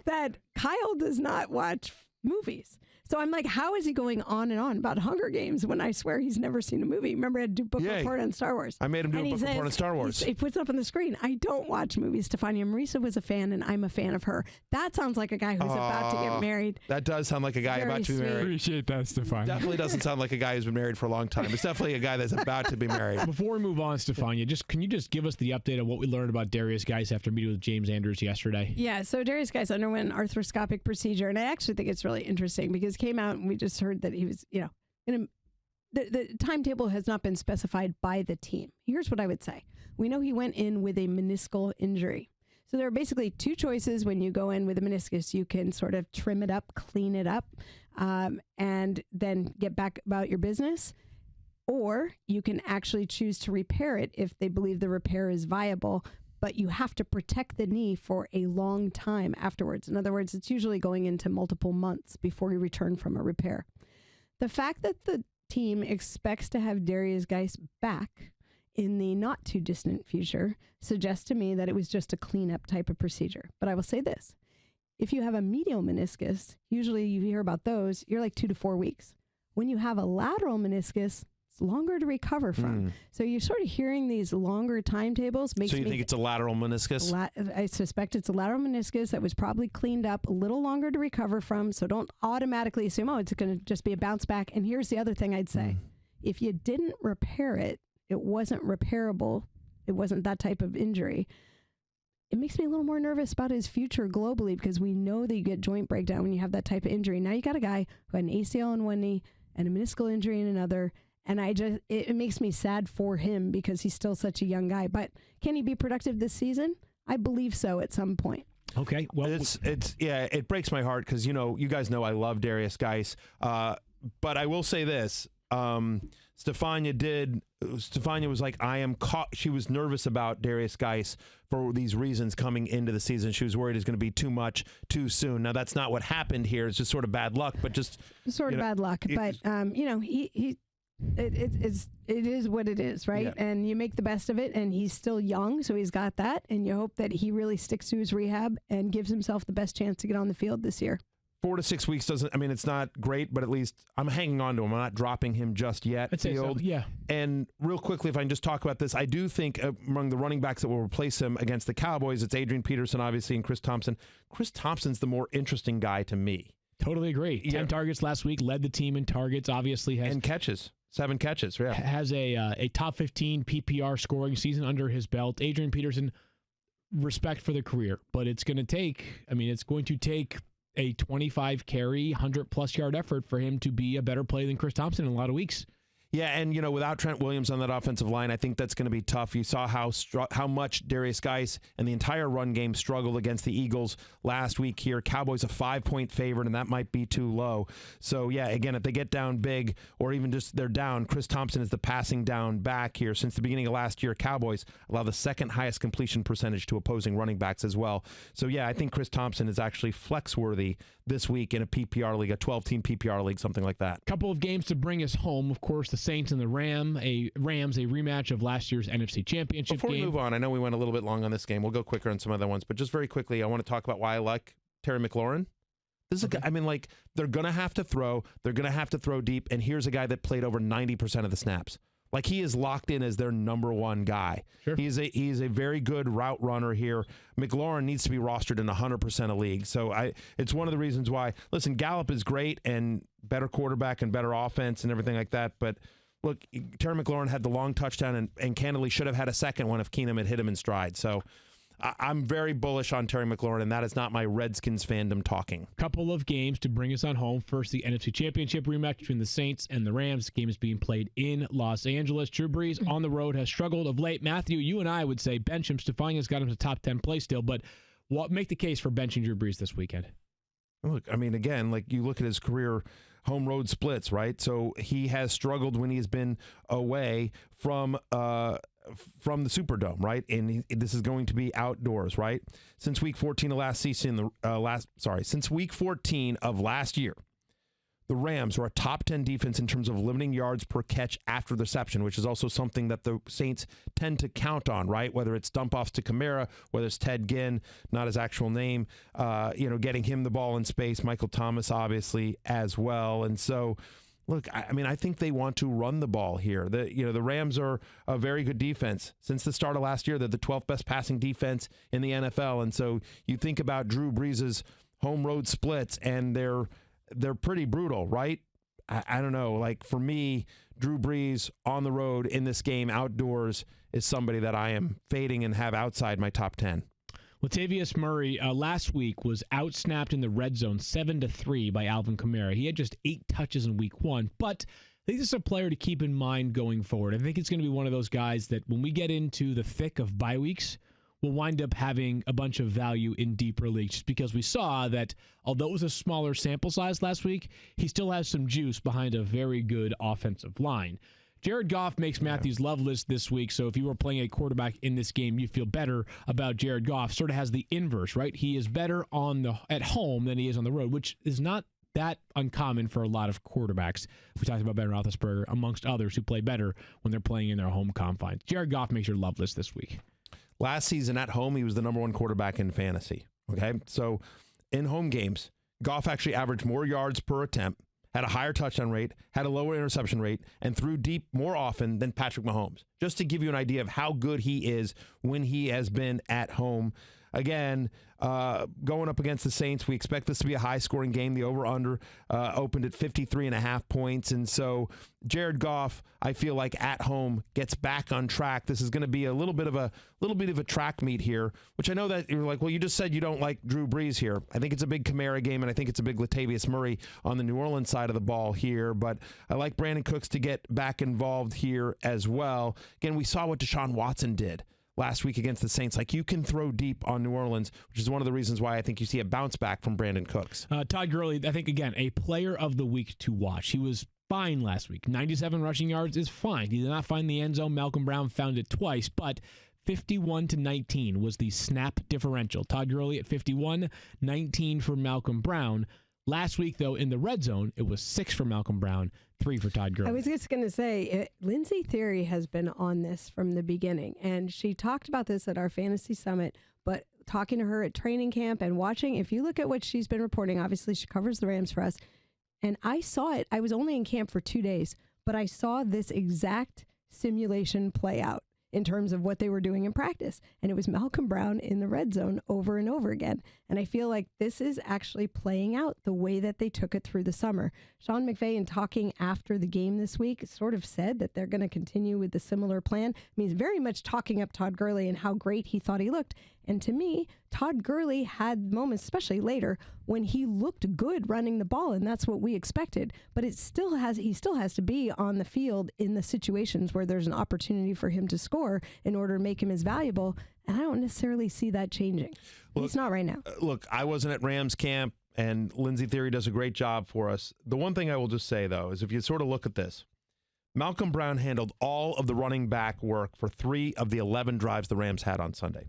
that Kyle does not watch movies. So I'm like, how is he going on and on about Hunger Games when I swear he's never seen a movie? Remember, I had to do book report on Star Wars. I made him do And a he book report on Star Wars. He puts it up on the screen. I don't watch movies. Stephania Marisa was a fan, and I'm a fan of her. That sounds like a guy who's about to get married. That does sound like a guy Very about to be sweet. married. Appreciate that, Stefan. Definitely doesn't sound like a guy who's been married for a long time. It's definitely a guy that's about to be married. Before we move on, Stefania, can you just give us the update on what we learned about Darius Geis after meeting with James Andrews yesterday? Yeah, so Darius Geis underwent an arthroscopic procedure, and I actually think it's really interesting because it came out and we just heard that he was, the timetable has not been specified by the team. Here's what I would say. We know he went in with a meniscal injury. So there are basically two choices when you go in with a meniscus. You can sort of trim it up, clean it up, and then get back about your business. Or you can actually choose to repair it if they believe the repair is viable, but you have to protect the knee for a long time afterwards. In other words, it's usually going into multiple months before you return from a repair. The fact that the team expects to have Darius Geis back in the not too distant future suggests to me that it was just a cleanup type of procedure. But I will say this. If you have a medial meniscus, usually you hear about those, you're like 2 to 4 weeks. When you have a lateral meniscus, it's longer to recover from. So you're sort of hearing these longer timetables. So you think it's a lateral meniscus? I suspect it's a lateral meniscus that was probably cleaned up, a little longer to recover from. So don't automatically assume, oh, it's going to just be a bounce back. And here's the other thing I'd say. If you didn't repair it, it wasn't repairable, it wasn't that type of injury, it makes me a little more nervous about his future globally, because we know that you get joint breakdown when you have that type of injury. Now you got a guy who had an ACL in one knee and a meniscal injury in another, and it makes me sad for him because he's still such a young guy. But can he be productive this season? I believe so at some point. Okay, well, it breaks my heart because you guys know I love Darius Geis, but I will say this. Stephania was like, she was nervous about Darius Geis for these reasons coming into the season. She was worried it's going to be too much too soon. Now that's not what happened here. It's just sort of bad luck, but just sort of bad luck. But it is what it is, right? Yeah. And you make the best of it, and he's still young, so he's got that, and you hope that he really sticks to his rehab and gives himself the best chance to get on the field this year. 4 to 6 weeks it's not great, but at least I'm hanging on to him. I'm not dropping him just yet. I'd say so, yeah. And real quickly, if I can just talk about this, I do think among the running backs that will replace him against the Cowboys, it's Adrian Peterson, obviously, and Chris Thompson. Chris Thompson's the more interesting guy to me. Totally agree. 10 targets last week, led the team in targets, obviously. And catches. 7 catches, yeah. Has a top 15 PPR scoring season under his belt. Adrian Peterson, respect for the career, but it's going to take a 25 carry, 100+ yard effort for him to be a better play than Chris Thompson in a lot of weeks. Yeah, and without Trent Williams on that offensive line, I think that's going to be tough. You saw how much Darius Geis and the entire run game struggled against the Eagles last week here. Cowboys a 5-point favorite, and that might be too low. So, yeah, again, if they get down big or even just they're down, Chris Thompson is the passing down back here. Since the beginning of last year, Cowboys allow the second highest completion percentage to opposing running backs as well. So, yeah, I think Chris Thompson is actually flex-worthy this week in a PPR league, a 12-team PPR league, something like that. Couple of games to bring us home. Of course, the Saints and the Rams, a rematch of last year's NFC Championship Before game. we move on, I know we went a little bit long on this game. We'll go quicker on some other ones, but just very quickly, I want to talk about why I like Terry McLaurin. This is a guy, they're going to have to throw. They're going to have to throw deep, and here's a guy that played over 90% of the snaps. Like, he is locked in as their number one guy. Sure. He's a very good route runner here. McLaurin needs to be rostered in 100% of leagues. So it's one of the reasons why. Listen, Gallup is great and better quarterback and better offense and everything like that. But look, Terry McLaurin had the long touchdown and candidly should have had a second one if Keenan had hit him in stride. So I'm very bullish on Terry McLaurin, and that is not my Redskins fandom talking. Couple of games to bring us on home. First, the NFC Championship rematch between the Saints and the Rams. The game is being played in Los Angeles. Drew Brees on the road has struggled of late. Matthew, you and I would say bench him. Stephania's got him to top 10 play still, but make the case for benching Drew Brees this weekend? Look, again, like you look at his career home road splits, right? So he has struggled when he's been away from the Superdome, right? And this is going to be outdoors, right? Since week 14 of last season, since week 14 of last year, the Rams are a top 10 defense in terms of limiting yards per catch after the reception, which is also something that the Saints tend to count on, right? Whether it's dump offs to Kamara, whether it's Ted Ginn, not his actual name, getting him the ball in space, Michael Thomas obviously as well. And so, look, I think they want to run the ball here. The Rams are a very good defense. Since the start of last year, they're the 12th best passing defense in the NFL. And so you think about Drew Brees' home road splits, and they're pretty brutal, right? I don't know. Like, for me, Drew Brees on the road in this game outdoors is somebody that I am fading and have outside my top 10. Latavius Murray last week was outsnapped in the red zone 7-3 by Alvin Kamara. He had just 8 touches in week 1, but I think this is a player to keep in mind going forward. I think it's going to be one of those guys that when we get into the thick of bye weeks, will wind up having a bunch of value in deeper leagues, just because we saw that although it was a smaller sample size last week, he still has some juice behind a very good offensive line. Jared Goff makes Matthew's love list this week, so if you were playing a quarterback in this game, you feel better about Jared Goff. Sort of has the inverse, right? He is better at home than he is on the road, which is not that uncommon for a lot of quarterbacks. We talked about Ben Roethlisberger, amongst others, who play better when they're playing in their home confines. Jared Goff makes your love list this week. Last season at home, he was the number one quarterback in fantasy. Okay, so in home games, Goff actually averaged more yards per attempt, had a higher touchdown rate, had a lower interception rate, and threw deep more often than Patrick Mahomes. Just to give you an idea of how good he is when he has been at home. Again, going up against the Saints, we expect this to be a high-scoring game. The over-under opened at 53.5 points, and so Jared Goff, I feel like at home gets back on track. This is going to be a little bit of a track meet here, which I know that you're like, well, you just said you don't like Drew Brees here. I think it's a big Kamara game, and I think it's a big Latavius Murray on the New Orleans side of the ball here. But I like Brandon Cooks to get back involved here as well. Again, we saw what Deshaun Watson did last week against the Saints. Like, you can throw deep on New Orleans, which is one of the reasons why I think you see a bounce back from Brandon Cooks. Todd Gurley, I think, again, a player of the week to watch. He was fine last week. 97 rushing yards is fine. He did not find the end zone. Malcolm Brown found it twice, but 51-19 was the snap differential. Todd Gurley at 51, 19 for Malcolm Brown. Last week, though, in the red zone, it was 6 for Malcolm Brown, 3 for Todd Gurley. I was just going to say, Lindsay Theory has been on this from the beginning, and she talked about this at our Fantasy Summit, but talking to her at training camp and watching, if you look at what she's been reporting, obviously she covers the Rams for us, and I saw it. I was only in camp for 2 days, but I saw this exact simulation play out in terms of what they were doing in practice. And it was Malcolm Brown in the red zone over and over again. And I feel like this is actually playing out the way that they took it through the summer. Sean McVay, in talking after the game this week, sort of said that they're going to continue with the similar plan. I mean, he's very much talking up Todd Gurley and how great he thought he looked. And to me, Todd Gurley had moments, especially later, when he looked good running the ball, and that's what we expected. But he still has to be on the field in the situations where there's an opportunity for him to score in order to make him as valuable. And I don't necessarily see that changing. He's not right now. Look, I wasn't at Rams camp, and Lindsay Theory does a great job for us. The one thing I will just say, though, is if you sort of look at this, Malcolm Brown handled all of the running back work for 3 of the 11 drives the Rams had on Sunday.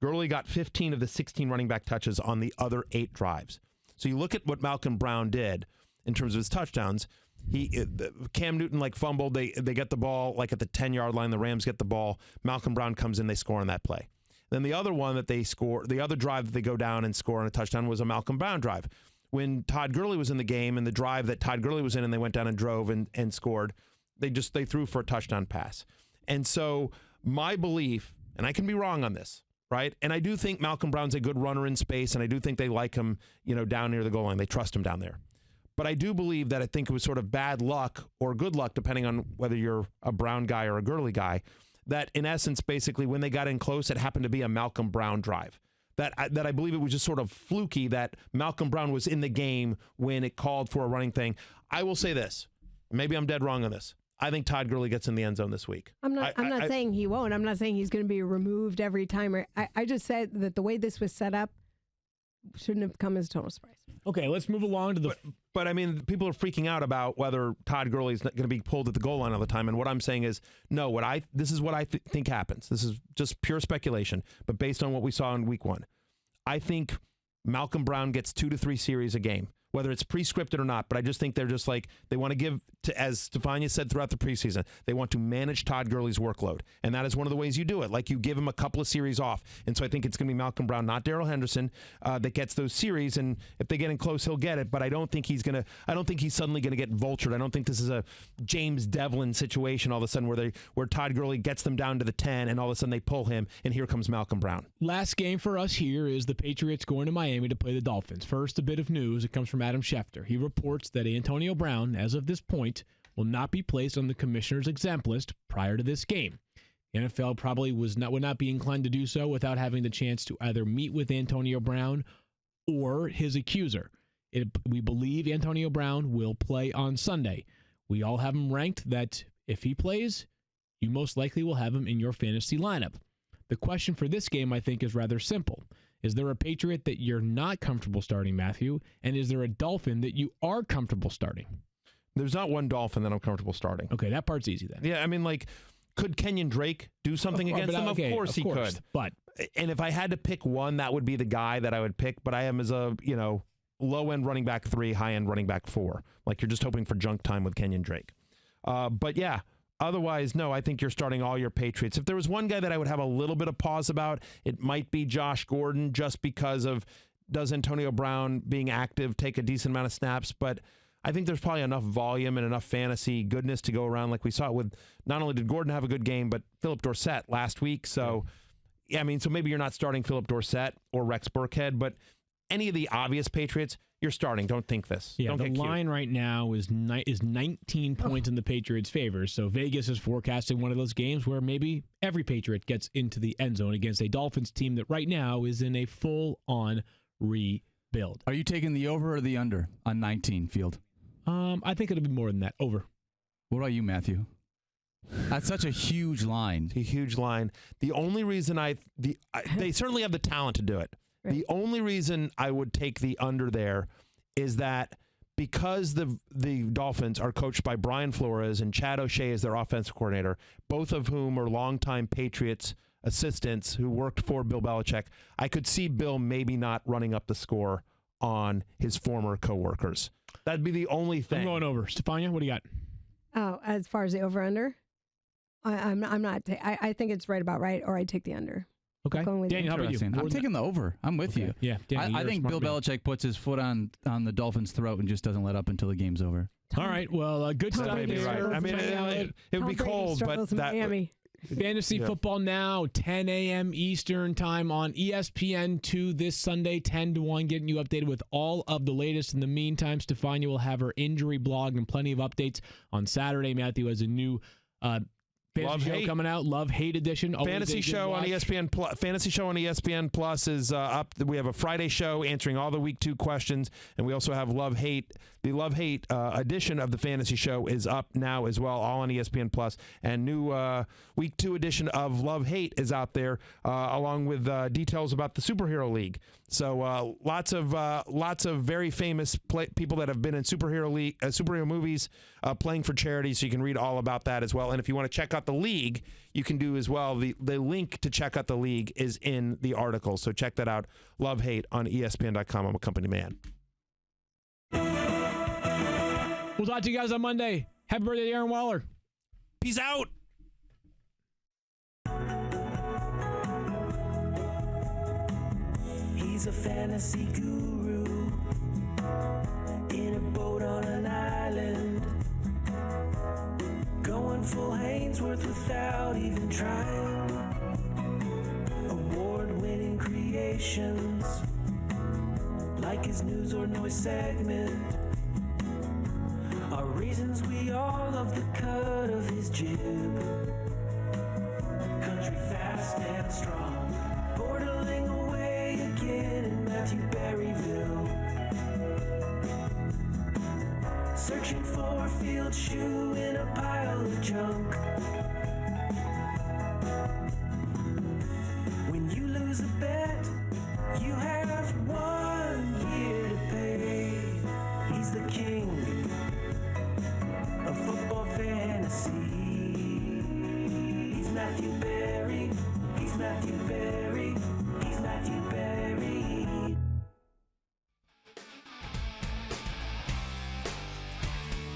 Gurley got 15 of the 16 running back touches on the other 8 drives. So you look at what Malcolm Brown did in terms of his touchdowns. Cam Newton fumbled. They get the ball at the 10-yard line. The Rams get the ball. Malcolm Brown comes in. They score on that play. Then the other one that they score, the other drive that they go down and score on a touchdown was a Malcolm Brown drive. When Todd Gurley was in the game and the drive that Todd Gurley was in and they went down and drove and scored, they threw for a touchdown pass. And so my belief, and I can be wrong on this, right? And I do think Malcolm Brown's a good runner in space, and I do think they like him, down near the goal line. They trust him down there. But I do believe that I think it was sort of bad luck or good luck, depending on whether you're a Brown guy or a Gurley guy, that in essence, basically, when they got in close, it happened to be a Malcolm Brown drive. That I believe it was just sort of fluky that Malcolm Brown was in the game when it called for a running thing. I will say this. Maybe I'm dead wrong on this. I think Todd Gurley gets in the end zone this week. I'm not saying he won't. I'm not saying he's going to be removed every time. I just said that the way this was set up shouldn't have come as a total surprise. Okay, let's move along to the... But I mean, people are freaking out about whether Todd Gurley is going to be pulled at the goal line all the time. And what I'm saying is, no, this is what I think happens. This is just pure speculation, but based on what we saw in week 1. I think Malcolm Brown gets 2 to 3 series a game, whether it's pre-scripted or not. But I just think they're just they want to give, as Stephania said throughout the preseason, they want to manage Todd Gurley's workload. And that is one of the ways you do it. You give him a couple of series off. And so I think it's going to be Malcolm Brown, not Darrell Henderson, that gets those series. And if they get in close, he'll get it. But I don't think he's suddenly going to get vultured. I don't think this is a James Devlin situation all of a sudden where Todd Gurley gets them down to the 10 and all of a sudden they pull him and here comes Malcolm Brown. Last game for us here is the Patriots going to Miami to play the Dolphins. First, a bit of news. It comes from Adam Schefter. He reports that Antonio Brown, as of this point, will not be placed on the commissioner's exempt list prior to this game. The NFL probably would not be inclined to do so without having the chance to either meet with Antonio Brown or his accuser. We believe Antonio Brown will play on Sunday. We all have him ranked that if he plays, you most likely will have him in your fantasy lineup. The question for this game, I think, is rather simple. Is there a Patriot that you're not comfortable starting, Matthew? And is there a Dolphin that you are comfortable starting? There's not one Dolphin that I'm comfortable starting. Okay, that part's easy then. Yeah, I mean, like, could Kenyon Drake do something against them? Of course he could. But And if I had to pick one, that would be the guy that I would pick. But I am as a, low-end running back 3, high-end running back 4. Like, you're just hoping for junk time with Kenyon Drake. But, yeah, otherwise, no, I think you're starting all your Patriots. If there was one guy that I would have a little bit of pause about, it might be Josh Gordon, just because of does Antonio Brown being active take a decent amount of snaps. But I think there's probably enough volume and enough fantasy goodness to go around, like we saw with not only did Gordon have a good game, but Philip Dorsett last week. So, yeah, I mean, so maybe you're not starting Philip Dorsett or Rex Burkhead, but any of the obvious Patriots, you're starting. Don't think this. Yeah, Don't the get cute. line right now is 19 points in the Patriots' favor. So Vegas is forecasting one of those games where maybe every Patriot gets into the end zone against a Dolphins team that right now is in a full-on rebuild. Are you taking the over or the under on 19, Field? I think it'll be more than that. Over. What about you, Matthew? That's such a huge line. It's a huge line. The only reason they certainly have the talent to do it. Right. The only reason I would take the under there is that because the Dolphins are coached by Brian Flores and Chad O'Shea is their offensive coordinator, both of whom are longtime Patriots assistants who worked for Bill Belichick, I could see Bill maybe not running up the score on his former coworkers. That'd be the only thing. I'm going over. Stephania, what do you got? Oh, as far as the over-under, I'm not. I think it's right about right, or I take the under. Okay. Going with Daniel, how about you? Interesting. I'm taking the over. I'm with you. Yeah, Daniel, I you're a think smart Bill man. Belichick puts his foot on the Dolphins' throat and just doesn't let up until the game's over. All right. Well, good Tom stuff. That may be Brady there. right. I mean, it would be Tom Brady cold, but struggles in that. Miami. Fantasy Yeah. football now, 10 a.m. Eastern time on ESPN2 this Sunday, 10 to 1, getting you updated with all of the latest. In the meantime, Stephania will have her injury blog and plenty of updates on Saturday. Matthew has a new fantasy show coming out, Love Hate edition. Fantasy show on ESPN Plus. Fantasy show on ESPN Plus is up. We have a Friday show answering all the Week 2 questions, and we also have Love Hate. The Love Hate edition of the fantasy show is up now as well, all on ESPN Plus. And new Week 2 edition of Love Hate is out there, along with details about the Superhero League. So lots of very famous people that have been in superhero movies playing for charity. So you can read all about that as well. And if you want to check out the league, you can do as well. The link to check out the league is in the article. So check that out. Love Hate on ESPN.com. I'm a company man. We'll talk to you guys on Monday. Happy birthday to Aaron Waller. Peace out. He's a fantasy guru in a boat on an island, going full Hainsworth without even trying. Award-winning creations, like his news or noise segment, are reasons we all love the cut of his jib. Country fast and strong, borderling away again in Matthew Berryville. Searching for a field shoe in a pile of junk. When you lose a bet, you have